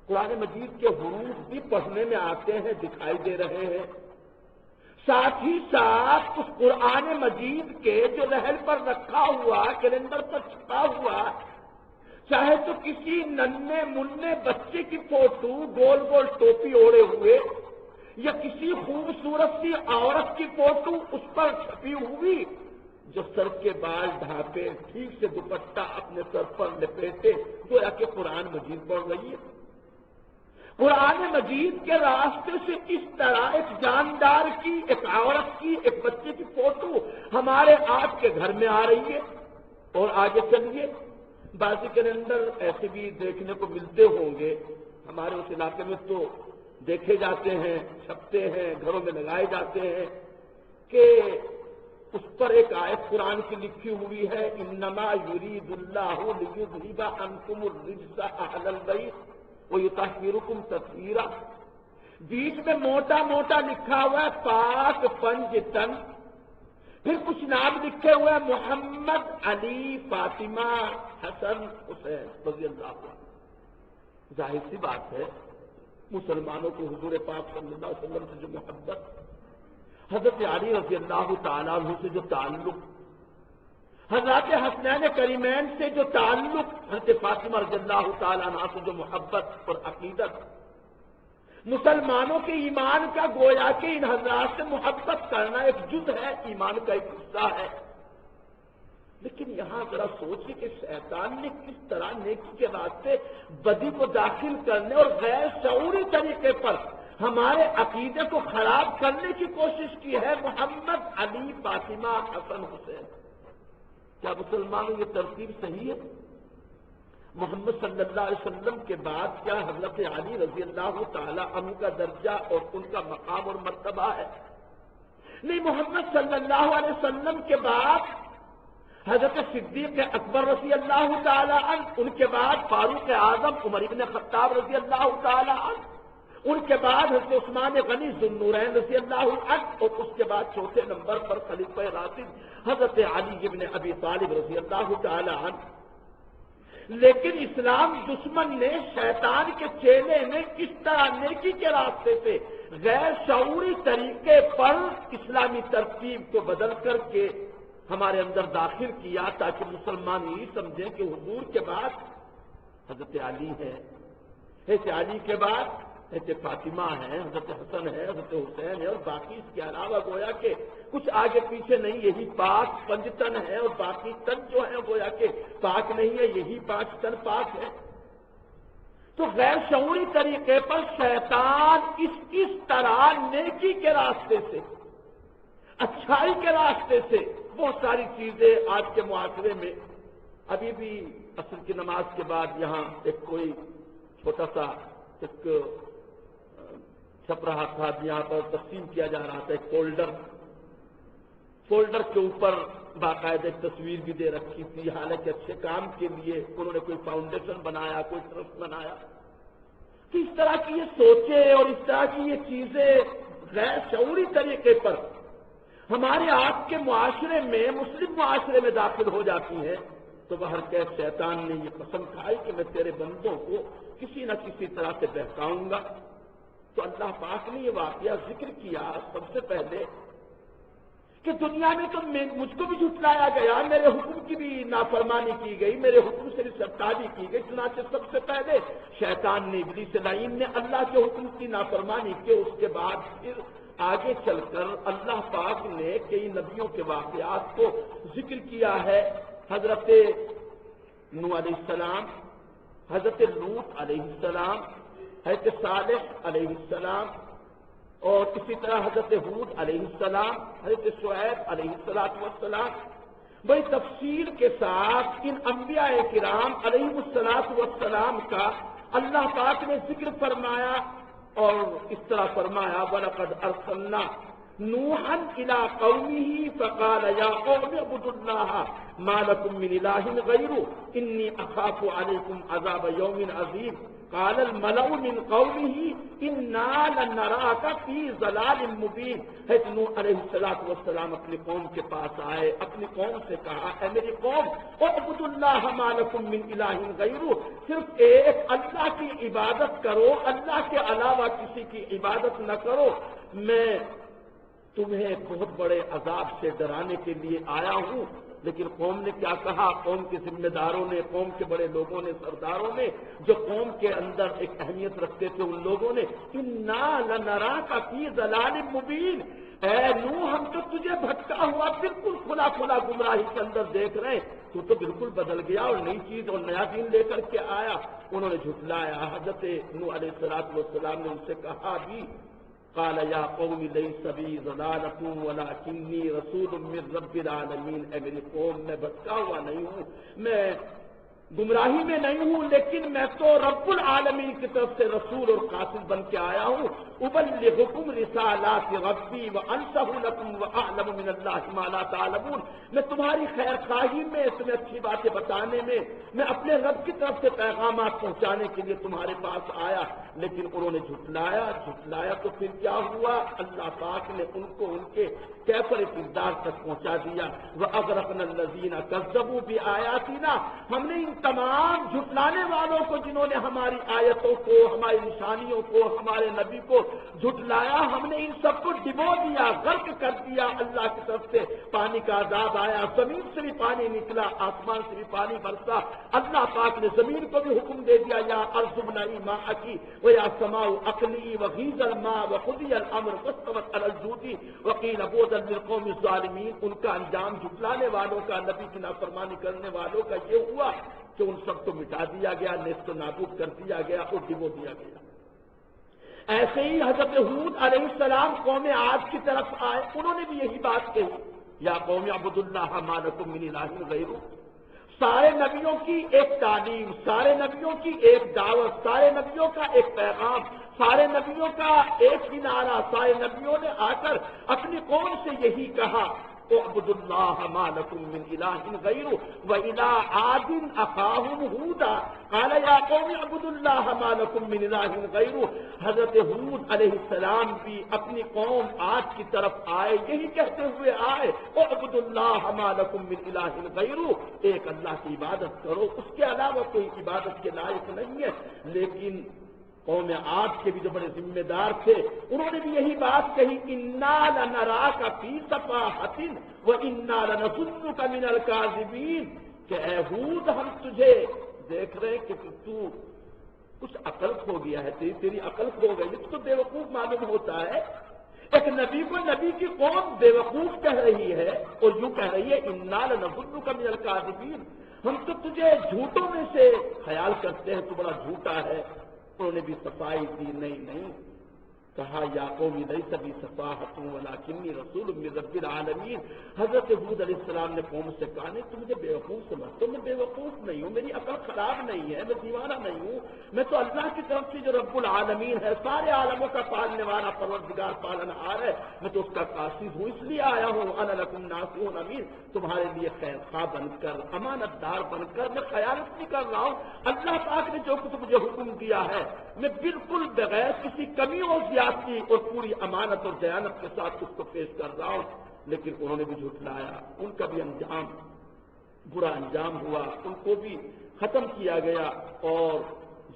قرآن مجید کے حروف بھی پڑھنے میں آتے ہیں، دکھائی دے رہے ہیں، ساتھ ہی ساتھ اس قرآن مجید کے جو رحل پر رکھا ہوا، کیلنڈر پر چھپا ہوا، چاہے تو کسی ننھے منھے بچے کی فوٹو گول گول ٹوپی اوڑے ہوئے، یا کسی خوبصورت سی عورت کی فوٹو اس پر چھپی ہوئی جو سر کے بال ڈھانپے، ٹھیک سے دوپٹہ اپنے سر پر لپیٹے، گویا کہ قرآن مجید پڑھ رہی ہے۔ قرآن مجید کے راستے سے اس طرح ایک جاندار کی، ایک عورت کی، ایک بچے کی فوٹو ہمارے آپ کے گھر میں آ رہی ہے۔ اور آگے چلیے، بعض کیلنڈر ایسے بھی دیکھنے کو ملتے ہوں گے، ہمارے اس علاقے میں تو دیکھے جاتے ہیں، چھپتے ہیں، گھروں میں لگائے جاتے ہیں کہ اس پر ایک آیت قرآن کی لکھی ہوئی ہے، انما یرید اللہ لیذھب عنکم الرجس اہل البیت ویطہرکم تطہیرا، بیچ میں موٹا موٹا لکھا ہوا ہے پاک پنج تن، پھر کچھ نام لکھے ہوئے محمد، علی، فاطمہ، حسن، حسین رضی اللہ عنہ۔ ظاہر سی بات ہے مسلمانوں کو حضور پاک صلی اللہ علیہ وسلم سے جو محبت، حضرت علی رضی اللہ تعالیٰ عنہ سے جو تعلق، حضرت حسنین کریمین سے جو تعلق، حضرت فاطمہ رضی اللہ تعالیٰ عنہ سے جو محبت اور عقیدت، مسلمانوں کے ایمان کا گویا کہ ان حضرات سے محبت کرنا ایک جز ہے، ایمان کا ایک حصہ ہے۔ لیکن یہاں ذرا سوچیں کہ شیطان نے کس طرح نیکی کے راستے بدی کو داخل کرنے اور غیر شعوری طریقے پر ہمارے عقیدے کو خراب کرنے کی کوشش کی ہے۔ محمد، علی، فاطمہ، حسن، حسین، کیا مسلمانوں یہ ترتیب صحیح ہے؟ محمد صلی اللہ علیہ وسلم کے بعد کیا حضرت علی رضی اللہ تعالی عنہ کا درجہ اور ان کا مقام اور مرتبہ ہے؟ نہیں، محمد صلی اللہ علیہ وسلم کے بعد حضرت صدیق اکبر رضی اللہ تعالی عنہ، ان کے بعد فاروق اعظم عمر بن خطاب رضی اللہ تعالی عنہ، ان کے بعد حضرت عثمان غنی ذو النورین رضی اللہ عنہ، اور اس کے بعد چوتھے نمبر پر خلیفہ راشد حضرت علی بن ابی طالب رضی اللہ تعالی عنہ۔ لیکن اسلام دشمن نے، شیطان کے چیلے نے کس طرح نیکی کے راستے سے غیر شعوری طریقے پر اسلامی ترتیب کو بدل کر کے ہمارے اندر داخل کیا، تاکہ مسلمان یہ سمجھیں کہ حضور کے بعد حضرت علی ہے، حضرت علی کے بعد حضرت فاطمہ ہے، حضرت حسن ہے، حضرت حسین ہے، اور باقی اس کے علاوہ گویا کہ کچھ آگے پیچھے نہیں، یہی پاک پنج تن ہے، اور باقی تن جو ہے گویا کہ پاک نہیں ہے، یہی 5 تن پاک ہے۔ تو غیر شعوری طریقے پر شیطان اس طرح نیکی کے راستے سے، اچھائی کے راستے سے بہت ساری چیزیں آج کے معاشرے میں، ابھی بھی عصر کی نماز کے بعد یہاں ایک کوئی چھوٹا سا ایک چھپ رہا تھا، یہاں پر تقسیم کیا جا رہا تھا، ایک فولڈر کے اوپر باقاعدہ ایک تصویر بھی دے رکھی تھی، حالانکہ اچھے کام کے لیے انہوں نے کوئی فاؤنڈیشن بنایا، کوئی ٹرسٹ بنایا۔ تو اس طرح کی یہ سوچیں اور اس طرح کی یہ چیزیں غیر شعوری طریقے پر ہمارے آپ کے معاشرے میں، مسلم معاشرے میں داخل ہو جاتی ہیں، تو بہرکیف شیطان نے یہ قسم کھائی کہ میں تیرے بندوں کو کسی نہ کسی طرح سے بہکاؤں گا۔ تو اللہ پاک نے یہ واقعہ ذکر کیا سب سے پہلے کہ دنیا میں تو مجھ کو بھی جھٹلایا گیا، میرے حکم کی بھی نافرمانی کی گئی، میرے حکم سے بھی سرکاری کی گئی، چنانچہ سب سے پہلے شیطان نے، ابلیس لعین نے اللہ کے حکم کی نافرمانی کی۔ اس کے بعد پھر آگے چل کر اللہ پاک نے کئی نبیوں کے واقعات کو ذکر کیا ہے، حضرت نوح علیہ السلام، حضرت لوط علیہ السلام، حضرت صالح علیہ السلام، اور اسی طرح حضرت ہود علیہ السلام، حضرت شعیب علیہ السلام، بڑی تفصیل کے ساتھ ان انبیاء کرام علیہ السلام کا اللہ پاک نے ذکر فرمایا، اور اس طرح فرمایا وَلَقَدْ أَرْسَلْنَا نُوحًا إِلَىٰ قَوْمِهِ فَقَالَ يَا قَوْمِ اعْبُدُوا اللَّهَ مَا لَكُم مِّنْ إِلَٰهٍ غَيْرُهُ إِنِّي أَخَافُ عَلَيْكُمْ عَذَابَ يَوْمٍ عَظِيمٍ قال الملأ من قومه إنا لنراك في ضلال مبين۔ حضرت نوح علیہ السلام اپنی قوم کے پاس آئے، اپنی قوم سے کہا اے میری قوم اعبدوا اللہ ما لکم من الہ غیرہ، صرف ایک اللہ کی عبادت کرو، اللہ کے علاوہ کسی کی عبادت نہ کرو، میں تمہیں بہت بڑے عذاب سے ڈرانے کے لیے آیا ہوں۔ لیکن قوم نے کیا کہا؟ قوم کے ذمہ داروں نے، قوم کے بڑے لوگوں نے، سرداروں نے، جو قوم کے اندر ایک اہمیت رکھتے تھے، ان لوگوں نے انا لنراک فی ضلال مبین، اے نوح ہم تو تجھے بھٹکا ہوا بالکل کھلا کھلا گمراہی کے اندر دیکھ رہے ہیں، تو بالکل بدل گیا اور نئی چیز اور نیا دین لے کر کے آیا۔ انہوں نے جھٹلایا۔ حضرت نوح علیہ السلام نے ان سے کہا بھی قال یا قوم لیس بی ضلالۃ ولکنی رسول من رب العالمین، اے میری قوم میں بھٹکا ہوا نہیں ہوں، میں گمراہی میں نہیں ہوں، لیکن میں تو رب العالمین کی طرف سے رسول اور قاصد بن کے آیا ہوں۔ ابلغکم رسالات ربی وانصح لکم واعلم من اللہ ما لا تعلمون، میں تمہاری خیر خواہی میں، تمہیں اچھی باتیں بتانے میں، میں اپنے رب کی طرف سے پیغامات پہنچانے کے لیے تمہارے پاس آیا، لیکن انہوں نے جھٹلایا تو پھر کیا ہوا؟ اللہ پاک نے ان کو ان کے کیفر کردار تک پہنچا دیا۔ وَأَغْرَقْنَا الَّذِينَ كَذَّبُوا بِآيَاتِنَا، ہم نے ان تمام جھٹلانے والوں کو جنہوں نے ہماری آیتوں کو، ہماری نشانیوں کو، ہمارے نبی کو جھٹلایا، ہم نے ان سب کو ڈبو دیا، غرق کر دیا۔ اللہ کی طرف سے پانی کا عذاب آیا، زمین سے بھی پانی نکلا، آسمان سے بھی پانی برسا۔ اللہ پاک نے زمین کو بھی حکم دے دیا یا ارض ابلعی ماءکی ویا سماء اقلعی وغیض الماء وقضی الامر واستوت علی الجود وقیل بعدا للقوم الظالمین۔ ان کا انجام جھٹلانے والوں کا، نبی کی نافرمانی کرنے والوں کا یہ ہوا کہ ان سب کو مٹا دیا گیا، نیست و نابود کر دیا گیا اور ڈبو دیا گیا۔ ایسے ہی حضرت ہود علیہ السلام قوم عاد کی طرف آئے، انہوں نے بھی یہی بات کہی یا قوم اعبدوا اللہ ما لکم من الہ غیرہ۔ سارے نبیوں کی ایک تعلیم، سارے نبیوں کی ایک دعوت، سارے نبیوں کا ایک پیغام، سارے نبیوں کا ایک ہی نعرہ، سارے نبیوں نے آ کر اپنی قوم سے یہی کہا اعبدوا اللہ ما لکم من الہ غیرہ وإلی عاد اخاہم ہودا قال یا قوم اعبدوا اللہ ما لکم من الہ غیرہ۔ حضرت ہود علیہ السلام بھی اپنی قوم عاد کی طرف آئے، یہی کہتے ہوئے آئے اعبدوا اللہ ما لکم من الہ غیرہ، ایک اللہ کی عبادت کرو، اس کے علاوہ کوئی عبادت کے لائق نہیں ہے۔ لیکن قوم عاد کے بھی جو بڑے ذمہ دار تھے، انہوں نے بھی یہی بات کہی انا لنراک فی صفاحۃ وانا لنظنک من الکاذبین، کہ اے ہود ہم تجھے دیکھ رہے ہیں کہ تو کچھ عقل کھو گیا ہے، تیری عقل کھو گئی، اس کو بے وقوف معلوم ہوتا ہے۔ ایک نبی کو نبی کی قوم بے وقوف کہہ رہی ہے اور یوں کہہ رہی ہے انا لنظنک من الکاذبین، ہم تو تجھے جھوٹوں میں سے خیال کرتے ہیں، تو بڑا جھوٹا ہے۔ انہوں نے بھی صفائی دی، نہیں، کہا یا قوم لیس بی صفاحۃ ولکنی رسول من رب العالمین۔ حضرت ہود علیہ السلام نے قوم سے کہا نہیں، تم مجھے بے وقوف سمجھتے ہو، میں بے وقوف نہیں ہوں، میری عقل خراب نہیں ہے، میں دیوانہ نہیں ہوں، میں تو اللہ کی طرف سے جو رب العالمین ہے، سارے عالموں کا پالنے والا پروردگار پالنہار ہے، میں تو اس کا قاصد ہوں، اس لیے آیا ہوں انا لکم ناصح امین، تمہارے لیے خیر خواہ بن کر، امانت دار بن کر، میں خیانت نہیں کر رہا ہوں۔ اللہ پاک نے جو کچھ مجھے حکم دیا ہے، میں بالکل بغیر کسی کمی و زیادتی اور پوری امانت اور دیانت کے ساتھ اس کو پیش کر رہا ہوں۔ لیکن انہوں نے بھی جھٹلایا، ان کا بھی انجام برا انجام ہوا، ان کو بھی ختم کیا گیا، اور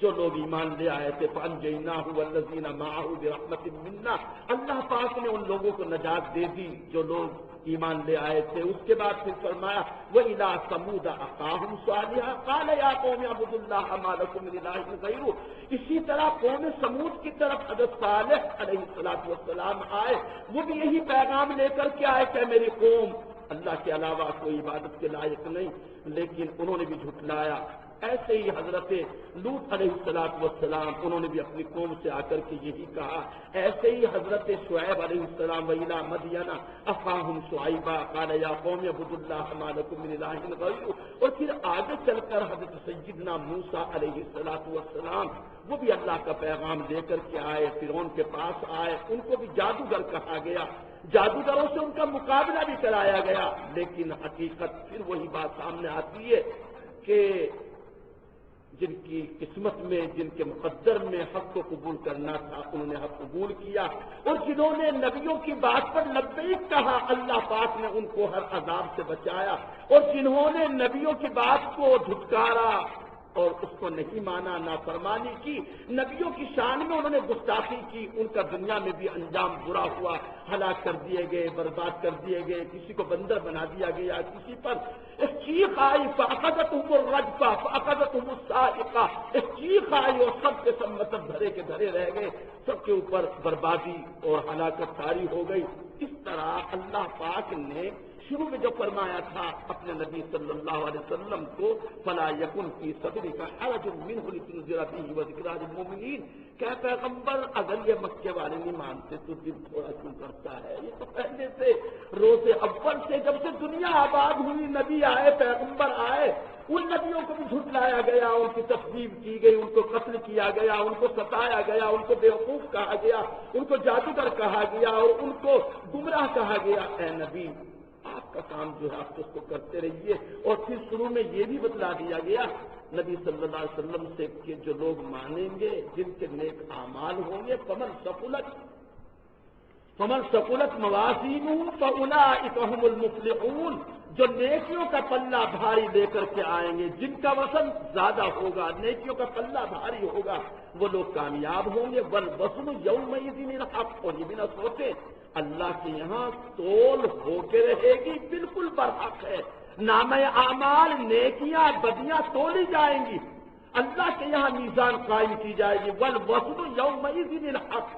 جو لوگ ایمان لے آئے تھے فَأَنْجَيْنَاهُ وَالَّذِينَ مَعَهُ بِرَحْمَةٍ مِنَّا، اللہ پاک نے ان لوگوں کو نجات دے دی جو لوگ ایمان لے آئے تھے۔ اس کے بعد پھر فرمایا وَإِلَىٰ ثَمُودَ أَخَاهُمْ صَالِحًا قَالَ يَا قَوْمِ اعْبُدُوا اللَّهَ مَا لَكُم مِّنْ إِلَٰهٍ غَيْرُهُ۔ اسی طرح قوم سمود کی طرف حضرت صالح علیہ السلام آئے، وہ بھی یہی پیغام لے کر کے آئے کہ میری قوم اللہ کے علاوہ کوئی عبادت کے لائق نہیں، لیکن انہوں نے بھی جھٹلایا۔ ایسے ہی حضرت لوط علیہ السلام انہوں نے بھی اپنی قوم سے آ کر کے یہی کہا. ایسے ہی حضرت شعیب علیہ السلام وَإِلَىٰ مَدْيَنَ أَخَاهُمْ شُعَيْبًا قَالَ يَا قَوْمِ اعْبُدُوا اللَّهَ مَا لَكُم مِّنْ إِلَٰهٍ غَيْرُهُ. اور پھر آگے چل کر حضرت سیدنا موسیٰ علیہ السلام وہ بھی اللہ کا پیغام لے کر کے آئے, فرعون کے پاس آئے. ان کو بھی جادوگر کہا گیا, جادوگروں سے ان کا مقابلہ بھی کرایا گیا, لیکن حقیقت پھر وہی بات سامنے آتی ہے کہ جن کی قسمت میں, جن کے مقدر میں حق کو قبول کرنا تھا, انہوں نے حق قبول کیا, اور جنہوں نے نبیوں کی بات پر لبیک کہا اللہ پاک نے ان کو ہر عذاب سے بچایا, اور جنہوں نے نبیوں کی بات کو دھتکارا اور اس کو نہیں مانا, نافرمانی کی, نبیوں کی شان میں انہوں نے گستاخی کی, ان کا دنیا میں بھی انجام برا ہوا, ہلاک کر دیے گئے, برباد کر دیے گئے, کسی کو بندر بنا دیا گیا, کسی پر ایک چیخ آئی فأخذتهم الرجفة فأخذتهم الصاعقة, ایک چیخ آئی اور سب کے سب مطلب دھرے کے دھرے رہ گئے, سب کے اوپر بربادی اور ہلاکت طاری ہو گئی. اس طرح اللہ پاک نے شروع میں جو فرمایا تھا اپنے نبی صلی اللہ علیہ وسلم کو فلا یکن فی صدرک حرج منہ لتنذر بہ وذکریٰ للمؤمنین, کہ پیغمبر اگر یہ مکے والے نہیں مانتے تو دل تھوڑا کیوں کرتا ہے. یہ تو پہلے سے روز اول سے جب سے دنیا آباد ہوئی نبی آئے, پیغمبر آئے, ان نبیوں کو بھی جھٹلایا گیا, ان کی تکذیب کی گئی, ان کو قتل کیا گیا, ان کو ستایا گیا, ان کو بیوقوف کہا گیا, ان کو جادوگر کہا گیا, اور ان کو گمراہ کہا گیا. اے نبی آپ کا کام جو ہے آپ اس کو کرتے رہیے. اور پھر شروع میں یہ بھی بتلا دیا گیا نبی صلی اللہ علیہ وسلم سے کہ جو لوگ مانیں گے, جن کے نیک اعمال ہوں گے, فمن ثقلت موازینہ فاولئک هم المفلحون, جو نیکیوں کا پلہ بھاری لے کر کے آئیں گے, جن کا وزن زیادہ ہوگا, نیکیوں کا پلہ بھاری ہوگا, وہ لوگ کامیاب ہوں گے. والوزن یومئذ الحق, اور یہ بھی نہ سوچیں اللہ کے یہاں تول ہو کے رہے گی, بالکل برحق ہے. نام اعمال, نیکیاں بدیاں تولی جائیں گی, اللہ کے یہاں میزان قائم کی جائے گی. والوزن یومئذ الحق,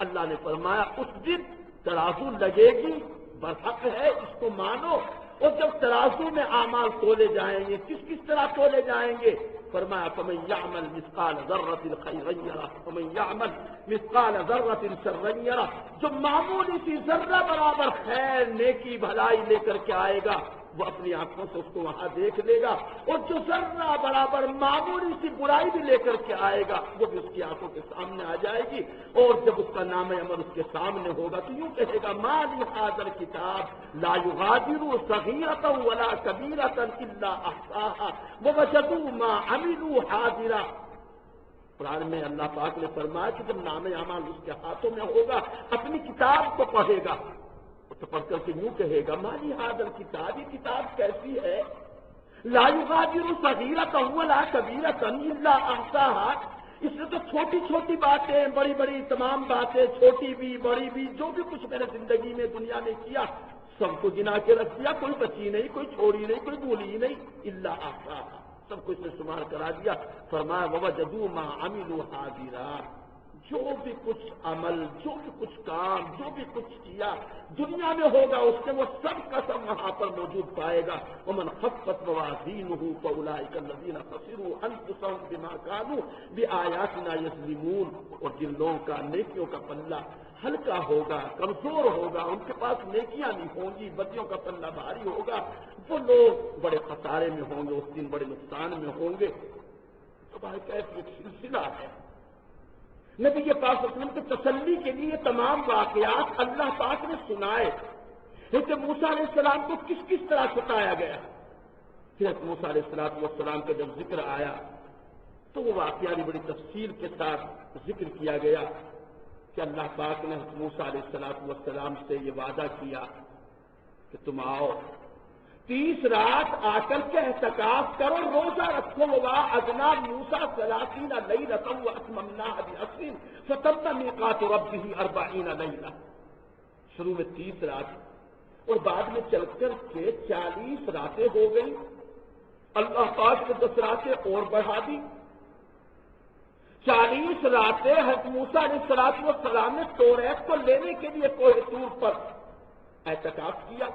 اللہ نے فرمایا اس دن ترازو لگے گی, برحق ہے, اس کو مانو. اور جب ترازو میں اعمال تولے جائیں گے, کس طرح تولے جائیں گے؟ فرمایا فمن يعمل مثقال ذرة خيرا يره ومن يعمل مثقال ذرة شرا يره, جو معمولی سی ذرہ برابر خیر, نیکی, بھلائی لے کر کے آئے گا, وہ اپنی آنکھوں سے اس کو وہاں دیکھ لے گا, اور جو ذرہ برابر معمولی سی برائی بھی لے کر کے آئے گا, وہ بھی اس کی آنکھوں کے سامنے آ جائے گی. اور جب اس کا نام عمل اس کے سامنے ہوگا تو یوں کہے گا ما لهذا الكتاب لا يغادر صغيرة ولا كبيرة الا احصاها ووجدوا ما عملوا حاضرا. قرآن میں اللہ پاک نے فرمایا کہ جب نام اعمال اس کے ہاتھوں میں ہوگا, اپنی کتاب کو پڑھے گا, تو پڑھ کر کے یوں کہے گا ما لهذا الكتاب, یہ کتاب کیسی ہے, لا يغادر صغيرة ولا كبيرة الا احصاها, اس نے تو چھوٹی چھوٹی باتیں, بڑی بڑی تمام باتیں, چھوٹی بھی بڑی بھی, جو بھی کچھ میں نے زندگی میں دنیا میں کیا سب کو گنا کے رکھ دیا, کوئی بچی نہیں, کوئی چھوڑی نہیں, کوئی بھولی نہیں, الا احصاها, سب کچھ نے شمار کرا دیا. فرمایا ووجدوا ما عملوا حاضرا, جو بھی کچھ عمل, جو بھی کچھ کام, جو بھی کچھ کیا دنیا میں ہوگا اس سے وہ سب کا سب وہاں پر موجود پائے گا. ومن خفت موازینہ فاولئک الذین خسروا انفسهم بما كانوا بآیاتنا یظلمون, اور جن لوگوں کا نیکیوں کا پلہ ہلکا ہوگا, کمزور ہوگا, ان کے پاس نیکیاں نہیں ہوں گی, بدیوں کا پلہ بھاری ہوگا, وہ لوگ بڑے خسارے میں ہوں گے, اس دن بڑے نقصان میں ہوں گے. تو بھائی کیسے ایک سلسلہ ہے. نبی کے پاس وسلم کے تسلی کے لیے تمام واقعات اللہ پاک نے سنائے. حضرت موسیٰ علیہ السلام کو کس طرح ستایا گیا. حضرت موسیٰ علیہ السلام کا جب ذکر آیا تو وہ واقعہ بھی بڑی تفصیل کے ساتھ ذکر کیا گیا کہ اللہ پاک نے حضرت موسیٰ علیہ السلام سے یہ وعدہ کیا کہ تم آؤ 30 رات آ کر کے اعتکاف کرو, روزہ رکھو. وَوَاعَدْنَا مُوسَىٰ 30 لَيْلَةً وَأَتْمَمْنَاهَا ب10 فَتَمَّ مِيقَاتُ رَبِّهِ 40 لَيْلَةً. شروع میں 30 رات اور بعد میں چل کر کے 40 راتیں ہو گئی. اللہ پاک نے 10 راتیں اور بڑھا دی. 40 راتیں حضرت موسیٰ علیہ السلام نے توریت کو لینے کے لیے کوہ طور پر اعتکاف کیا,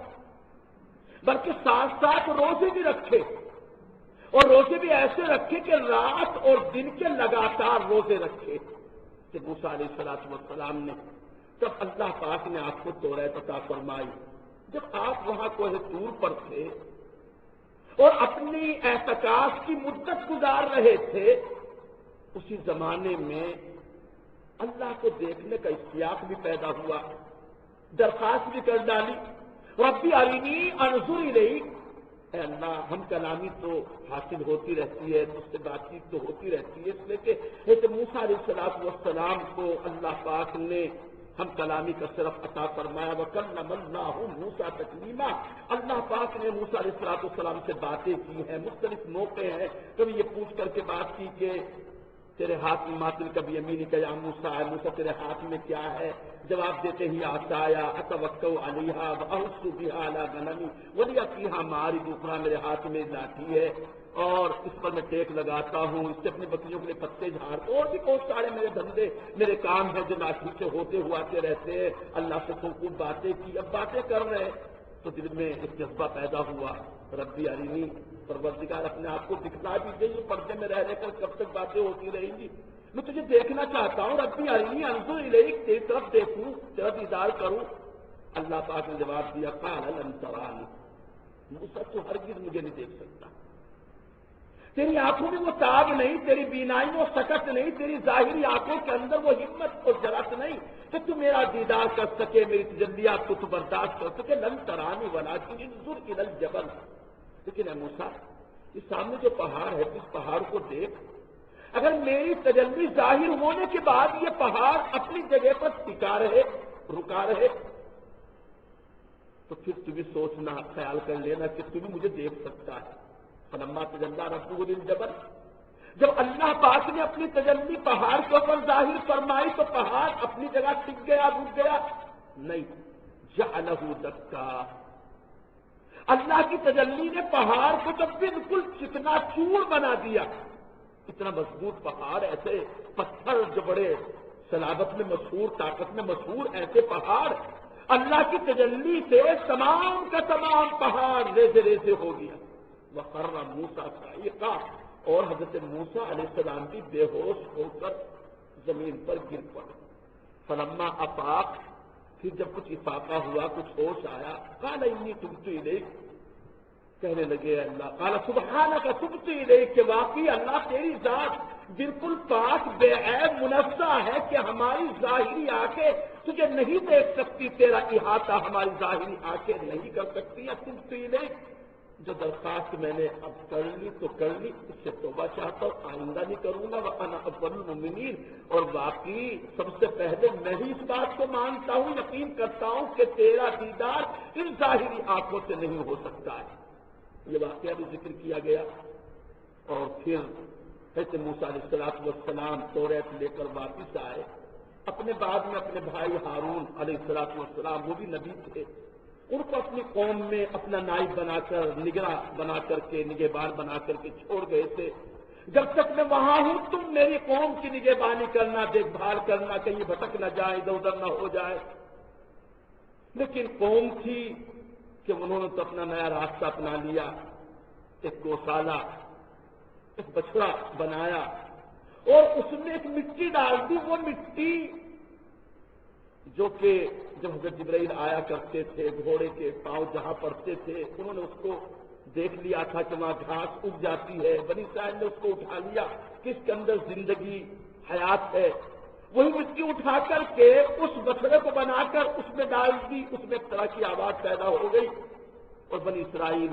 بلکہ 7 روزے بھی رکھے. اور روزے بھی ایسے رکھے کہ رات اور دن کے لگاتار روزے رکھے کہ موسیٰ علیہ السلام نے جب اللہ پاک نے آپ کو توریت عطا فرمائی، جب آپ وہاں کوہ طور پر تھے اور اپنی اعتکاف کی مدت گزار رہے تھے، اسی زمانے میں اللہ کو دیکھنے کا اشتیاق بھی پیدا ہوا، درخواست بھی کر ڈالی، ربی ارینی انظر الیک، اے اللہ ہم کلامی تو حاصل ہوتی رہتی ہے، اس سے بات چیت تو ہوتی رہتی ہے، اس لیے کہ حضرت موسیٰ علیہ السلام کو اللہ پاک نے ہم کلامی کا صرف عطا فرمایا، وَكَلَّمَ اللَّهُ مُوسَىٰ تَكْلِيمًا، اللہ پاک نے موسیٰ علیہ السلام سے باتیں کی ہیں، مختلف موقع ہیں، کبھی یہ پوچھ کر کے بات کی کہ تیرے ہاتھ میں ماتل کبھی یمینی کا یا موسیٰ ہے، موسیٰ تیرے ہاتھ میں کیا ہے، جواب دیتے ہی عصایا اتوکل علیہا واحث بہا علی غنمی ولی فیہا معارج اخری، میرے ہاتھ میں لاٹھی ہے اور اس پر میں ٹیک لگاتا ہوں، اس سے اپنی بکریوں کے لیے پتے جھاڑتا ہوں، اور بھی بہت سارے میرے دھندے میرے کام ہیں جو لاٹھی سے ہوتے ہوئے آتے رہتے ہیں۔ اللہ سے خوب باتیں کی، اب باتیں کر رہے تو دل میں ایک جذبہ پیدا ہوا، ربی ارینی، پروردگار اپنے آپ کو دکھلا دیجیے، یہ پردے میں رہ کر کب تک باتیں ہوتی رہیں گی، میں تجھے دیکھنا چاہتا ہوں، ربی ارینی انظر الیک، تیری طرف دیکھوں، تیرا دیدار کروں۔ اللہ پاک نے جواب دیا قال لن ترانی، موسیٰ تو ہرگز مجھے نہیں دیکھ سکتا، تیری آنکھوں میں وہ تاب نہیں، تیری بینائی میں وہ سکت نہیں، تیری ظاہری آنکھوں کے اندر وہ ہمت اور جرأت نہیں کہ تو میرا دیدار کر سکے، میری تجلیات کو تو برداشت کر سکے۔ لن ترانی ولکن انظر الی الجبل، لیکن اے موسیٰ اس سامنے جو پہاڑ ہے اس پہاڑ کو دیکھ، اگر میری تجلی ظاہر ہونے کے بعد یہ پہاڑ اپنی جگہ پر ٹکا رہے، رکا رہے، تو پھر تمہیں سوچنا، خیال کر لینا کہ تمہیں مجھے دیکھ سکتا ہے۔ فلما تجلی ربہ للجبل، جب اللہ پاک نے اپنی تجلی پہاڑ کے اوپر ظاہر فرمائی تو پہاڑ اپنی جگہ ٹک گیا، رک گیا نہیں، جعلہ دکا، اللہ کی تجلی نے پہاڑ کو تو بالکل چکنا چور بنا دیا۔ اتنا مضبوط پہاڑ، ایسے پتھر جو بڑے صلابت میں مشہور، طاقت میں مشہور، ایسے پہاڑ اللہ کی تجلی سے تمام کا تمام پہاڑ ریزے ریزے ہو گیا۔ وَخَرَّ مُوسَىٰ صَعِقًا، اور حضرت موسیٰ علیہ السلام بھی بے ہوش ہو کر زمین پر گر پڑے۔ فلما افاق، پھر جب کچھ افاقہ ہوا، کچھ ہوش آیا، قال انی تبت الیک، کہنے لگے اللہ، قال سبحانک تبت الیک، کہ واقعی اللہ تیری ذات بالکل پاک بے عیب منزہ ہے کہ ہماری ظاہری آنکھیں تجھے نہیں دیکھ سکتی، تیرا احاطہ ہماری ظاہری آنکھیں نہیں کر سکتی۔ تبت الیک، جو درخواست میں نے اب کر لی تو کر لی، اس سے توبہ چاہتا ہوں، آئندہ نہیں کروں گا، وَأَنَا أَوَّلُ الْمُؤْمِنِينَ، اور باقی سب سے پہلے میں ہی اس بات کو مانتا ہوں، یقین کرتا ہوں کہ تیرا دیدار ان ظاہری آنکھوں سے نہیں ہو سکتا ہے۔ یہ واقعہ بھی ذکر کیا گیا، اور پھر حضرت موسیٰ علیہ السلام توریت لے کر واپس آئے، اپنے بعد میں اپنے بھائی ہارون علیہ السلام، وہ بھی نبی تھے، ان کو اپنی قوم میں اپنا نائب بنا کر، نگراں بنا کر کے، نگہبان بنا کر کے چھوڑ گئے تھے، جب تک میں وہاں ہوں تم میری قوم کی نگہبانی کرنا، دیکھ بھال کرنا، کہیں بھٹک نہ جائے، ادھر ادھر نہ ہو جائے۔ لیکن قوم تھی کہ انہوں نے تو اپنا نیا راستہ اپنا لیا، ایک گوشالہ، ایک بچڑا بنایا اور اس میں ایک مٹی ڈال دی، وہ مٹی جو کہ جب حضرت جبرائیل آیا کرتے تھے، گھوڑے کے پاؤں جہاں پڑتے تھے، انہوں نے اس کو دیکھ لیا تھا کہ وہاں گھاس اگ جاتی ہے، بنی اسرائیل نے اس کو اٹھا لیا کہ اس کے اندر زندگی حیات ہے، وہی مٹی اٹھا کر کے اس بچڑے کو بنا کر اس میں ڈال دی، اس میں ایک طرح کی آواز پیدا ہو گئی، اور بنی اسرائیل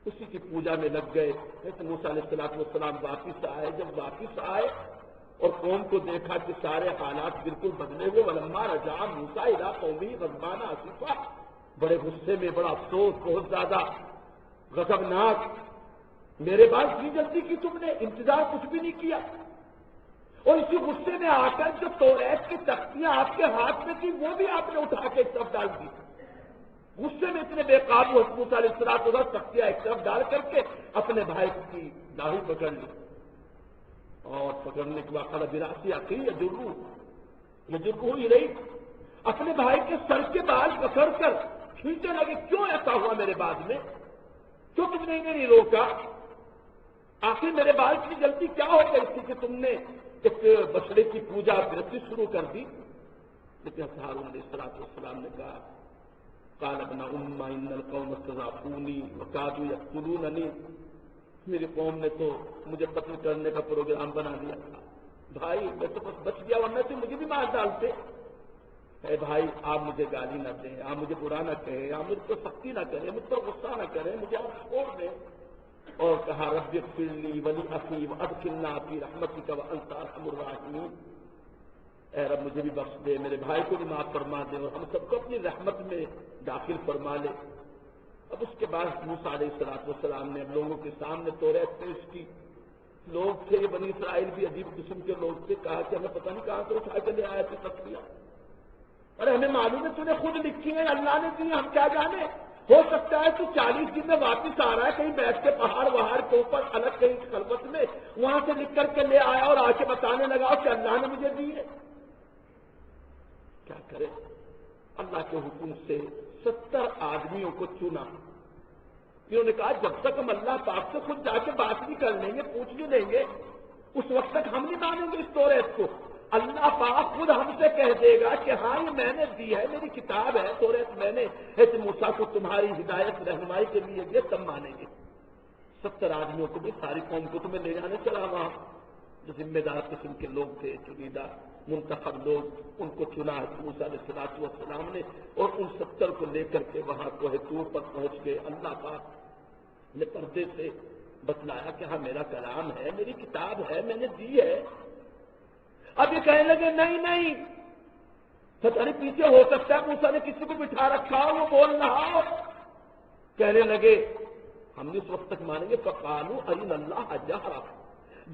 اسی کی پوجا میں لگ گئے۔ موسیٰ علیہ السلام واپس آئے، جب واپس آئے اور قوم کو دیکھا کہ سارے حالات بالکل بدلے ہوئے، وَلَمَّا رَجَعَ مُوسَىٰ إِلَىٰ قَوْمِهِ غَضْبَانَ آسِفًا، بڑے غصے میں، بڑا افسوس، بہت زیادہ غضبناک، میرے بعد اتنی جلدی کی تم نے، انتظار کچھ بھی نہیں کیا، اور اسی غصے میں آ کر جو توریت کی تختیاں آپ کے ہاتھ میں تھی وہ بھی آپ نے اٹھا کے ایک طرف ڈال دی۔ غصے میں اتنے بے قابو موسیٰ علیہ السلام تختیاں ایک طرف ڈال کر کے اپنے بھائی کی داڑھی پکڑ لی، اور پکڑنے کے بعد براسی آخری یجرہ الیک، اپنے بھائی کے سر کے بال پکڑ کر کھینچنے لگے، کیوں ایسا ہوا میرے بعد میں، کیوں تم نے انہیں نہیں روکا؟ آخر میرے بال کی جلدی کیا ہو گئی تھی کہ تم نے ایک بچڑے کی پوجا گرفتی شروع کر دی؟ لیکن ہارون علیہ السلام نے کہا قال ابن ام ان القوم استضعفوني وكادوا يقتلونني، میری قوم نے تو مجھے قتل کرنے کا پروگرام بنا دیا تھا بھائی، میں تو بس بچ گیا ورنہ تو مجھے بھی مار ڈالتے۔ اے بھائی آپ مجھے گالی نہ دیں، آپ مجھے برا نہ کہیں، آپ مجھ پر سختی نہ کریں، مجھ پر غصہ نہ کریں، مجھے آپ چھوڑ دیں۔ اور کہا رب اغفر لی ولاخی وادخلنا فی رحمتک وانت ارحم الراحمین، اے رب مجھے بھی بخش دے، میرے بھائی کو بھی معاف فرما دے اور ہم سب کو اپنی رحمت میں داخل فرما لے۔ اب اس کے بعد موسیٰ علیہ السلام نے لوگوں کے سامنے توریت پیش کی۔ لوگ تھے یہ بنی اسرائیل بھی عجیب قسم کے لوگ تھے، کہا کہ ہمیں پتہ نہیں کہاں سے اٹھا کے لے آیا تھے تسبیح، ارے ہمیں معلوم ہے تو نے خود لکھی ہے، اللہ نے دی، ہم کیا جانے، ہو سکتا ہے تو 40 دن میں واپس آ رہا ہے کہیں بیٹھ کے پہاڑ وہاڑ کے اوپر الگ کہیں خلوت میں، وہاں سے لکھ کر کے لے آیا اور آ کے بتانے لگا کہ اللہ نے مجھے دی ہے۔ کیا کرے، اللہ کے حکم سے 70 آدمیوں کو چنا۔ انہوں نے کہا جب تک ہم اللہ پاک سے خود جا کے بات نہیں کر لیں گے، پوچھ نہیں لیں گے، اس وقت تک ہم نہیں مانیں گے اس توریت کو۔ اللہ پاک خود ہم سے کہہ دے گا کہ ہاں یہ میں نے دی ہے، میری کتاب ہے توریت، میں نے موسیٰ کو تمہاری ہدایت رہنمائی کے لیے دیا، تب مانیں گے۔ 70 آدمیوں کو بھی ساری قوم کو تمہیں لے جانے چلا وہاں، جو ذمہ دار قسم کے لوگ تھے، چنیدہ منتخب لوگ، ان کو چنا موسیٰ علیہ السلام نے، اور ان 70 کو لے کر کے وہاں کوہ طور پر پہنچ گئے۔ اللہ پاک نے پردے سے بتلایا کہ ہاں میرا کلام ہے، میری کتاب ہے، میں نے دی ہے۔ اب یہ کہنے لگے نہیں، پتہ نہیں پیچھے ہو سکتا ہے موسیٰ نے کسی کو بٹھا رکھا ہو، وہ بول رہا ہو۔ کہنے لگے ہم نے اس وقت تک مانیں گے فقالوا ارنا اللہ جہرا،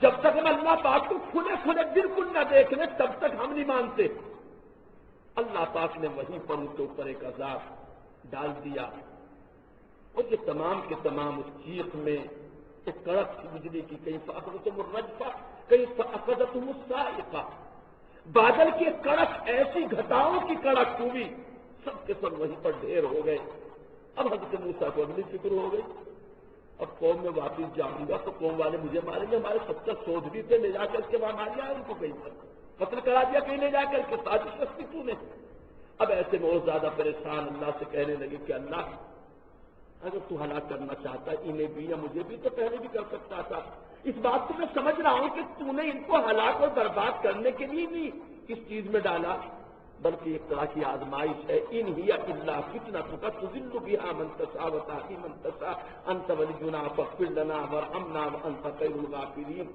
جب تک ہم اللہ پاک کو کھلے کھلے بالکل نہ دیکھ لیں تب تک ہم نہیں مانتے۔ اللہ پاک نے وہیں پر ان کے اوپر ایک عذاب ڈال دیا، اور یہ تمام کے تمام اس چیخ میں ایک کڑک تھی بجلی کی، کہیں فأخذتهم الرجفة کہیں فأخذتهم الصاعقة، بادل کی کڑک، ایسی گھٹاؤں کی کڑک ہوئی، سب کے سب وہیں پر ڈھیر ہو گئے۔ اب حضرت موسیٰ کو اگلی فکر ہو گئی، اب قوم میں واپس جاؤں گا تو قوم والے مجھے ماریں گے، ہمارے 70 سوج بھی تھے، لے جا کر کے وہاں مار دیا ان کو، کہیں پر قتل کرا دیا، کہیں لے جا کر کے سازش رکھی تو نے۔ اب ایسے میں اور زیادہ پریشان اللہ سے کہنے لگے کہ اللہ اگر تو ہلاک کرنا چاہتا ہے انہیں بھی یا مجھے بھی تو پہلے بھی کر سکتا تھا۔ اس بات کو میں سمجھ رہا ہوں کہ تو نے ان کو ہلاک اور برباد کرنے کے لیے بھی اس چیز میں ڈالا، بلکہ ایک طرح کی آزمائش ہے۔ ان ہی الا فتنتک تضل بها من تشاء وتهدی من تشاء انت ولینا فاغفر لنا وارحمنا وانت خیر الغافرین۔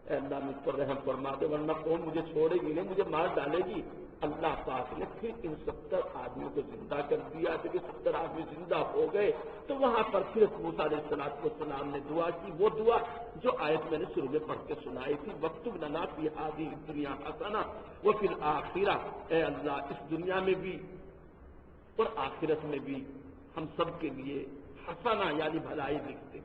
اے اللہ مجھ پر رحم فرما دے ورنہ قوم مجھے چھوڑے گی نہیں، مجھے مار ڈالے گی۔ اللہ پاک نے پھر ان 70 آدمیوں کو زندہ کر دیا، جب یہ 70 آدمی زندہ ہو گئے تو وہاں پر پھر موسیٰ علیہ السلام نے دعا کی، وہ دعا جو آیت میں نے شروع میں پڑھ کے سنائی تھی، وَاكْتُبْ لَنَا فِي هَٰذِهِ الدُّنْيَا حَسَنَةً وَفِي الْآخِرَةِ، اے اللہ اس دنیا میں بھی اور آخرت میں بھی ہم سب کے لیے حسنہ یعنی بھلائی لکھتے۔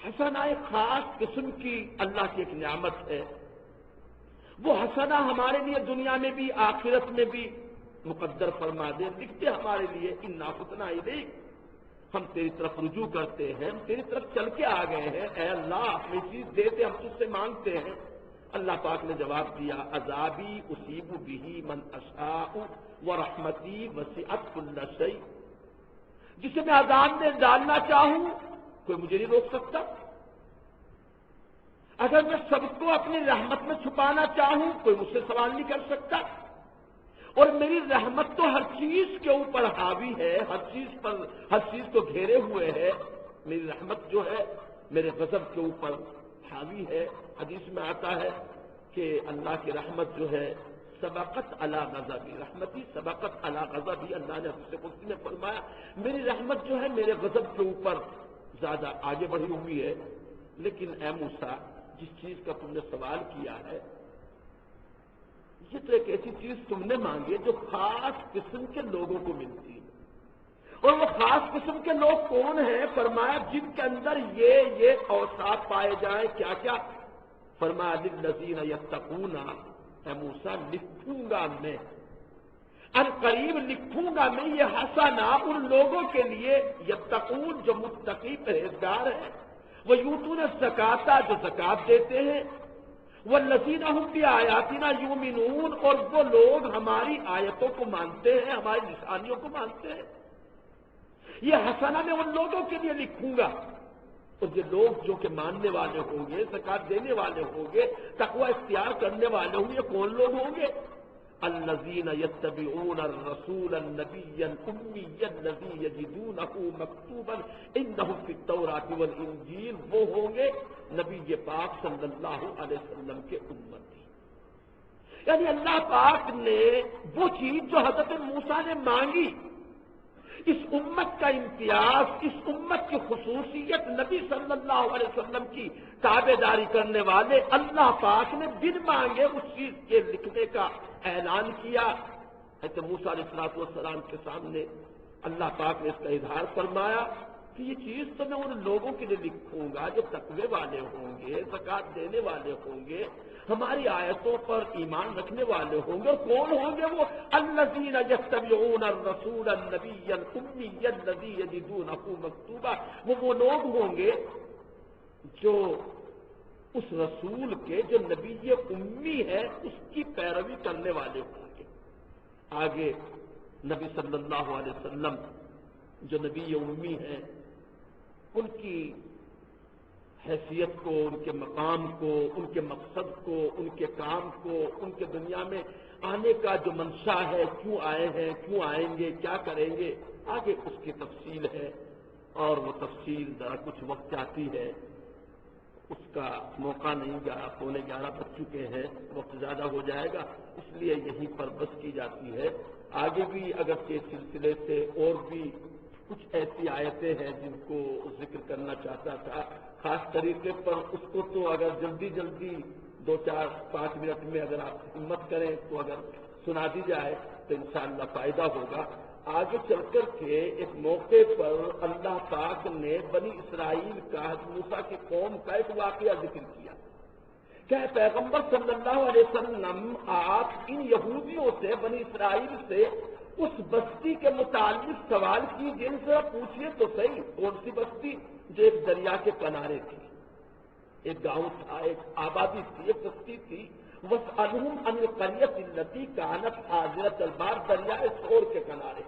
حسنہ ایک خاص قسم کی اللہ کی ایک نعمت ہے، وہ حسنہ ہمارے لیے دنیا میں بھی آخرت میں بھی مقدر فرما دے، لکھتے ہمارے لیے انا فتنا الیک، ہم تیری طرف رجوع کرتے ہیں، ہم تیری طرف چل کے آ گئے ہیں، اے اللہ اپنی چیز دیتے ہم تجھ سے مانگتے ہیں۔ اللہ پاک نے جواب دیا عذابی اصیب بہ من اشاء ورحمتی وسعت کل شیء، جسے میں عذاب میں ڈالنا چاہوں کوئی مجھے نہیں روک سکتا، اگر میں سب کو اپنی رحمت میں چھپانا چاہوں کوئی مجھ سے سوال نہیں کر سکتا، اور میری رحمت تو ہر چیز کے اوپر حاوی ہے، ہر چیز کو گھیرے ہوئے ہے۔ میری رحمت جو ہے میرے غضب کے اوپر حاوی ہے۔ حدیث میں آتا ہے کہ اللہ کی رحمت جو ہے سبقت علی غضبی، رحمتی سبقت علی غضبی، اللہ نے حدیث قدسی میں فرمایا میری رحمت جو ہے میرے غضب کے اوپر زیادہ آگے بڑھی ہوئی ہے۔ لیکن اے موسیٰ جس چیز کا تم نے سوال کیا ہے یہ تو ایک ایسی چیز تم نے مانگی ہے جو خاص قسم کے لوگوں کو ملتی ہے، اور وہ خاص قسم کے لوگ کون ہیں؟ فرمایا جن کے اندر یہ اوصاف پائے جائیں۔ کیا کیا؟ فرمایا للذین یتقون، اے موسیٰ لکھوں گا میں، ان قریب لکھوں گا میں یہ حسنہ ان لوگوں کے لیے یتقون جو متقی پرہیزگار ہیں، وَيُؤْتُونَ الزَّكَاةَ جو زکات دیتے ہیں، وَالَّذِينَ هُمْ بِآيَاتِنَا يُؤْمِنُونَ اور وہ لوگ ہماری آیتوں کو مانتے ہیں، ہماری نشانیوں کو مانتے ہیں۔ یہ حسنہ میں ان لوگوں کے لیے لکھوں گا، اور یہ لوگ جو کہ ماننے والے ہوں گے، زکات دینے والے ہوں گے، تقوی اختیار کرنے والے ہوں گے، یہ کون لوگ ہوں گے؟ الذین یتبعون الرسول النبی الامی الذی یجدونہ مکتوبا عندہم فی التوراۃ والانجیل، وہ ہوں گے نبی پاک صلی اللہ علیہ وسلم کے امتی۔ یعنی اللہ پاک نے وہ چیز جو حضرت موسیٰ نے مانگی، اس امت کا امتیاز، اس امت کی خصوصیت، نبی صلی اللہ علیہ وسلم کی تابع داری کرنے والے اللہ پاک نے بن مانگے اس چیز کے لکھنے کا اعلان کیا۔ حضرت موسیٰ علیہ السلام کے سامنے اللہ پاک نے اس کا اظہار فرمایا کہ یہ چیز تو میں ان لوگوں کے لیے لکھوں گا جو تقوی والے ہوں گے، زکات دینے والے ہوں گے، ہماری آیتوں پر ایمان رکھنے والے ہوں گے۔ اور کون ہوں گے وہ؟ الذین یتبعون الرسول النبی الامی الذی یجدونہ مکتوبا، وہ لوگ ہوں گے جو اس رسول کے جو نبی امی ہے اس کی پیروی کرنے والے ہوں گے۔ آگے نبی صلی اللہ علیہ وسلم جو نبی امی ہیں، ان کی حیثیت کو، ان کے مقام کو، ان کے مقصد کو، ان کے کام کو، ان کے دنیا میں آنے کا جو منشا ہے، کیوں آئے ہیں، کیوں آئیں گے، کیا کریں گے، آگے اس کی تفصیل ہے، اور وہ تفصیل ذرا کچھ وقت چاہتی ہے، اس کا موقع نہیں، 11 بج چکے ہیں، وقت زیادہ ہو جائے گا، اس لیے یہیں پر بس کی جاتی ہے۔ آگے بھی اگر کے سلسلے سے اور بھی کچھ ایسی آیتیں ہیں جن کو ذکر کرنا چاہتا تھا خاص طریقے پر، اس کو تو اگر جلدی 2-4-5 منٹ میں اگر آپ ہمت کریں تو اگر سنا دی جائے تو انشاءاللہ فائدہ ہوگا۔ آگے چل کر کے ایک موقع پر اللہ پاک نے بنی اسرائیل کا، موسیٰ کی قوم کا ایک واقعہ ذکر کیا کہ پیغمبر صلی اللہ علیہ وسلم آپ ان یہودیوں سے، بنی اسرائیل سے اس بستی کے متعلق سوال کی، جن سے پوچھئے تو صحیح کون سی بستی؟ جو ایک دریا کے کنارے تھی، ایک گاؤں تھا، ایک آبادی تھی، ایک بستی تھی۔ وَاسْأَلْهُمْ عَنِ الْقَرْيَةِ الَّتِي كَانَتْ حَاضِرَةَ الْبَحْرِ، دریائے سور کے کنارے،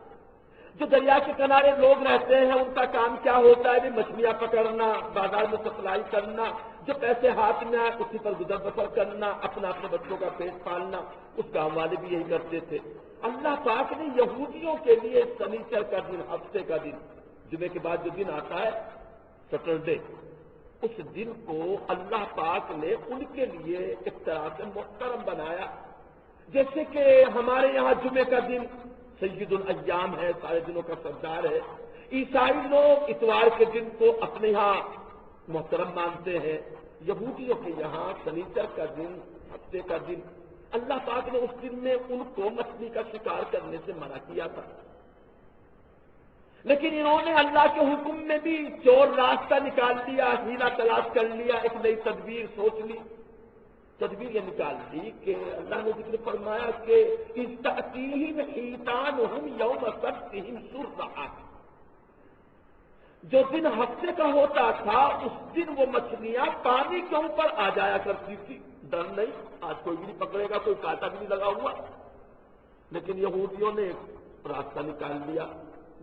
جو دریا کے کنارے لوگ رہتے ہیں ان کا کام کیا ہوتا ہے؟ بھی مچھلیاں پکڑنا، بازار میں سپلائی کرنا، جو پیسے ہاتھ میں آئے اسی پر گزر بسر کرنا، اپنے بچوں کا پیٹ پالنا۔ اس گاؤں والے بھی یہی کرتے تھے۔ اللہ پاک نے یہودیوں کے لیے سنیچر کا دن، ہفتے کا دن، جمعے کے بعد جو دن آتا ہے سیٹرڈے، اس دن کو اللہ پاک نے ان کے لیے ایک طرح سے محترم بنایا، جیسے کہ ہمارے یہاں جمعے کا دن سید الایام ہے، سارے دنوں کا سردار ہے۔ عیسائی لوگ اتوار کے دن کو اپنے یہاں محترم مانتے ہیں، یہودیوں کے یہاں سنیچر کا دن، ہفتے کا دن۔ اللہ پاک نے اس دن میں ان کو مچھلی کا شکار کرنے سے منع کیا تھا، لیکن انہوں نے اللہ کے حکم میں بھی چور راستہ نکال لیا، ہیلا تلاش کر لیا، ایک نئی تدبیر سوچ لی۔ تدبیر یہ نکال لی کہ اللہ نے ذکر فرمایا کہ اِذْ تَأْتِيهِمْ حِيتَانُهُمْ يَوْمَ سَبْتِهِمْ شُرَّعًا، جو دن ہفتے کا ہوتا تھا اس دن وہ مچھلیاں پانی کے اوپر آ جایا کرتی تھی۔ ڈر نہیں، آج کوئی بھی نہیں پکڑے گا، کوئی کانٹا بھی نہیں لگا ہوا، لیکن یہودیوں نے ایک راستہ نکال لیا،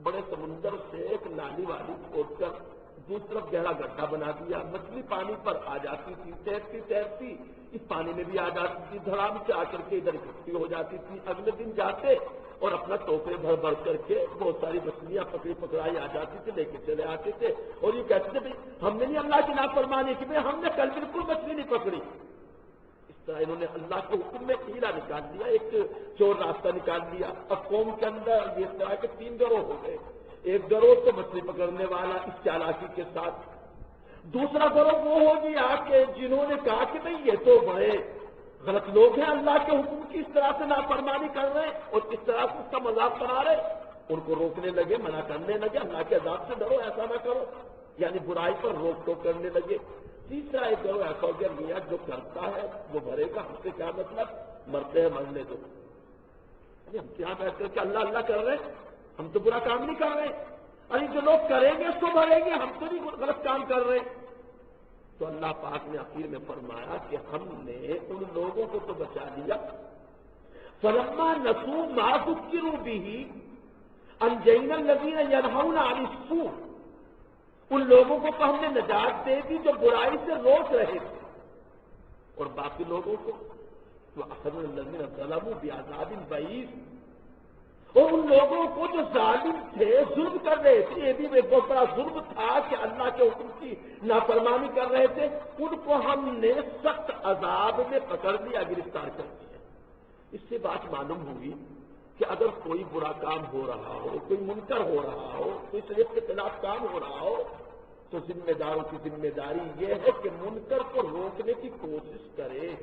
بڑے سمندر سے ایک نالی والی کھود کر دوسری طرف گہرا گڈھا بنا دیا، مچھلی پانی پر آ جاتی تھی، تیرتی تیرتی اس پانی میں بھی آ جاتی تھی، دھڑام سے آ کر کے ادھر اکٹھی ہو جاتی تھی۔ اگلے دن جاتے اور اپنا ٹوکرے بھر بھر کر کے بہت ساری مچھلیاں پکڑی پکڑائی آ جاتی تھی، لے کے چلے آتے تھے، اور یہ کہتے تھے بھائی ہم نے نہیں اللہ کی نافرمانی کی، بھائی ہم نے کل بالکل مچھلی نہیں پکڑی۔ اس طرح انہوں نے اللہ کے حکم میں ہیلا نکال دیا، ایک چور راستہ نکال دیا۔ اب قوم کے اندر یہ طرح کے 3 گروہ ہو گئے، ایک گروہ تو مچھلی پکڑنے والا اس چالاکی کے ساتھ، دوسرا گروہ وہ ہو گیا کہ جنہوں نے کہا کہ بھئی یہ تو بڑے غلط لوگ ہیں، اللہ کے حکم کی اس طرح سے نافرمانی کر رہے ہیں اور اس طرح سے اس کا مذاق بنا رہے، ان کو روکنے لگے، منع کرنے لگے، اللہ کے عذاب سے ڈرو، ایسا نہ کرو، یعنی برائی پر روک ٹوک کرنے لگے۔ تیسرا ایک گروہ ایسا ہو گیا، میاں جو کرتا ہے وہ بھرے گا، ہم سے کیا مطلب، مرتے ہیں مرنے دو، ہم کیا بیٹھ کر کے اللہ اللہ کر رہے ہیں، ہم تو برا کام نہیں کر رہے، ارے جو لوگ کریں گے اس کو بھریں گے، ہم تو نہیں غلط کام کر رہے۔ تو اللہ پاک نے آخر میں فرمایا کہ ہم نے ان لوگوں کو تو بچا لیا، فلما نسوا ما ذکروا به انجینا الذین ینہون عن السوء، ان لوگوں کو تو ہم نے نجات دے دی جو برائی سے روک رہے تھے، اور باقی لوگوں کو وَأَخَذْنَا الَّذِينَ ظَلَمُوا بِعَذَابٍ بَئِيسٍ، اور ان لوگوں کو جو ظالم تھے، ظلم کر رہے تھے، یہ بھی ایک بہت بڑا ظلم تھا کہ اللہ کے حکم کی نافرمانی کر رہے تھے، ان کو ہم نے سخت عذاب میں پکڑ لیا، گرفتار کر دیا۔ اس سے بات معلوم ہوئی کہ اگر کوئی برا کام ہو رہا ہو، کوئی منکر ہو رہا ہو، کوئی شریعت کے خلاف کام ہو رہا ہو، تو ذمہ داروں کی ذمہ داری یہ ہے کہ منکر کو روکنے کی کوشش کرے،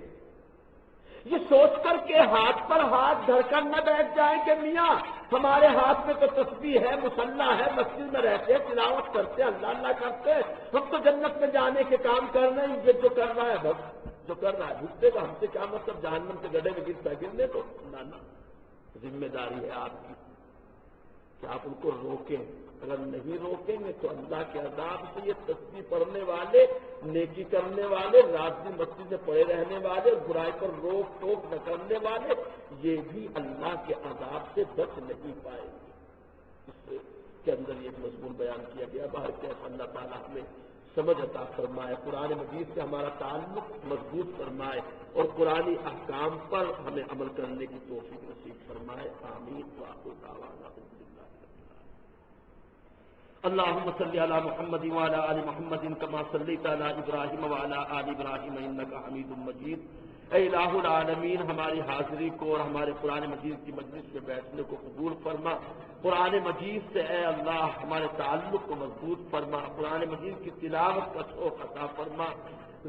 یہ سوچ کر کے ہاتھ پر ہاتھ دھر کر نہ بیٹھ جائیں کہ میاں ہمارے ہاتھ میں تو تسبیح ہے، مصلی ہے، مسجد میں رہتے ہیں، تلاوت کرتے ہیں، اللہ اللہ کرتے ہیں، ہم تو جنت میں جانے کے کام کر رہے ہیں، یہ جو کر رہا ہے بس جو کر رہا ہے بھگتے گا، ہم سے کیا مطلب، جہنم سے گڑھے میں گرتا گرنے تو نہ، ذمہ داری ہے آپ کی کہ آپ ان کو روکیں، اگر نہیں روکیں گے تو اللہ کے عذاب سے یہ تسبیح پڑھنے والے، نیکی کرنے والے، رات دن مسجد میں پڑے رہنے والے، برائی پر روک ٹوک نہ کرنے والے، یہ بھی اللہ کے عذاب سے بچ نہیں پائیں گے۔ اس کے اندر یہ مضمون بیان کیا گیا، باہر کے اللہ تعالیٰ ہمیں سمجھ عطا فرمائے، قرآن مجید سے ہمارا تعلق مضبوط فرمائے اور قرآنی احکام پر ہمیں عمل کرنے کی توفیق نصیب فرمائے، آمین وآخر دعوانا اللهم صل على محمد وعلى آل محمد كما صليت على إبراهيم وعلى آل إبراهيم إنك حميد مجيد۔ اے الہ العالمین، ہماری حاضری کو اور ہمارے قرآن مجید کی مجلس میں بیٹھنے کو قبول فرما، قرآن مجید سے اے اللہ ہمارے تعلق کو مضبوط فرما، قرآن مجید کی تلاوت کا شوق عطا فرما،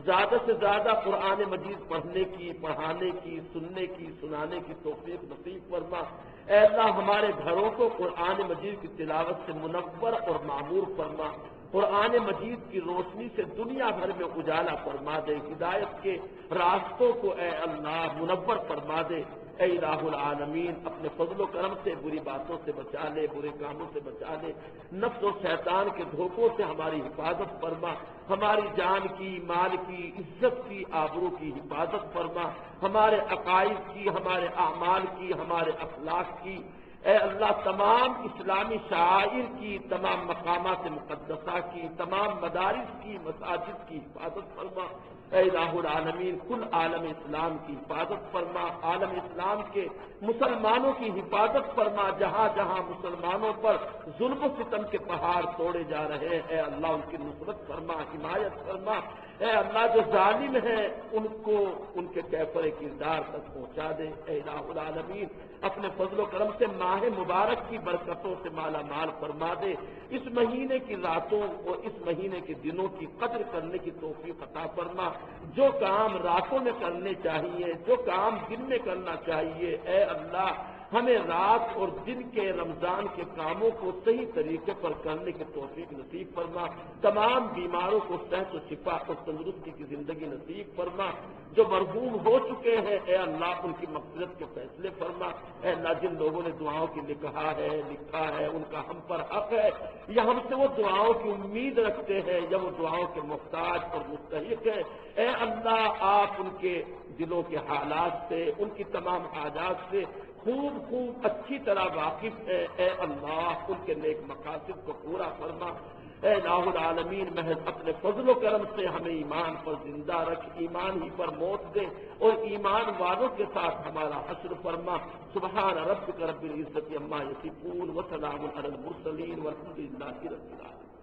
زیادہ سے زیادہ قرآن مجید پڑھنے کی، پڑھانے کی، سننے کی، سنانے کی توفیق نصیب فرما۔ اے اللہ ہمارے گھروں کو قرآن مجید کی تلاوت سے منور اور معمور فرما، قرآن مجید کی روشنی سے دنیا بھر میں اجالا فرما دے، ہدایت کے راستوں کو اے اللہ منور فرما دے۔ اے الہ العالمین، اپنے فضل و کرم سے بری باتوں سے بچا لے، برے کاموں سے بچا لے، نفس و شیطان کے دھوکوں سے ہماری حفاظت فرما، ہماری جان کی، مال کی، عزت کی، آبرو کی حفاظت فرما، ہمارے عقائد کی، ہمارے اعمال کی، ہمارے اخلاق کی، اے اللہ تمام اسلامی شعائر کی، تمام مقامات مقدسہ کی، تمام مدارس کی، مساجد کی حفاظت فرما۔ اے الہ العالمین، کل عالم اسلام کی حفاظت فرما، عالم اسلام کے مسلمانوں کی حفاظت فرما، جہاں جہاں مسلمانوں پر ظلم و ستم کے پہاڑ توڑے جا رہے ہیں اے اللہ ان کی نصرت فرما، حمایت فرما۔ اے اللہ جو ظالم ہیں ان کو ان کے کیفر کردار تک پہنچا دے۔ اے الہ العالمین، اپنے فضل و کرم سے ماہ مبارک کی برکتوں سے مالا مال فرما دے، اس مہینے کی راتوں اور اس مہینے کے دنوں کی قدر کرنے کی توفیق عطا فرما، جو کام راتوں میں کرنے چاہیے، جو کام دن میں کرنا چاہیے، اے اللہ ہمیں رات اور دن کے رمضان کے کاموں کو صحیح طریقے پر کرنے کی توفیق نصیب فرما، تمام بیماروں کو صحت و شفا اور تندرستی کی زندگی نصیب فرما، جو مرحوم ہو چکے ہیں اے اللہ ان کی مغفرت کے فیصلے فرما۔ اے اللہ جن لوگوں نے دعاؤں کی لکھا ہے ان کا ہم پر حق ہے، یا ہم سے وہ دعاؤں کی امید رکھتے ہیں یا وہ دعاؤں کے محتاج اور مستحق ہیں، اے اللہ آپ ان کے دلوں کے حالات سے، ان کی تمام حاجات سے خوب اچھی طرح واقف ہے، اے اللہ ان کے نیک مقاصد کو پورا فرما۔ اے الہ العالمین، محض اپنے فضل و کرم سے ہمیں ایمان پر زندہ رکھ، ایمان ہی پر موت دے اور ایمان والوں کے ساتھ ہمارا حشر فرما۔ سبحان ربک رب العزت عما یصفون وسلام علی المرسلین والحمد للہ رب العالمین۔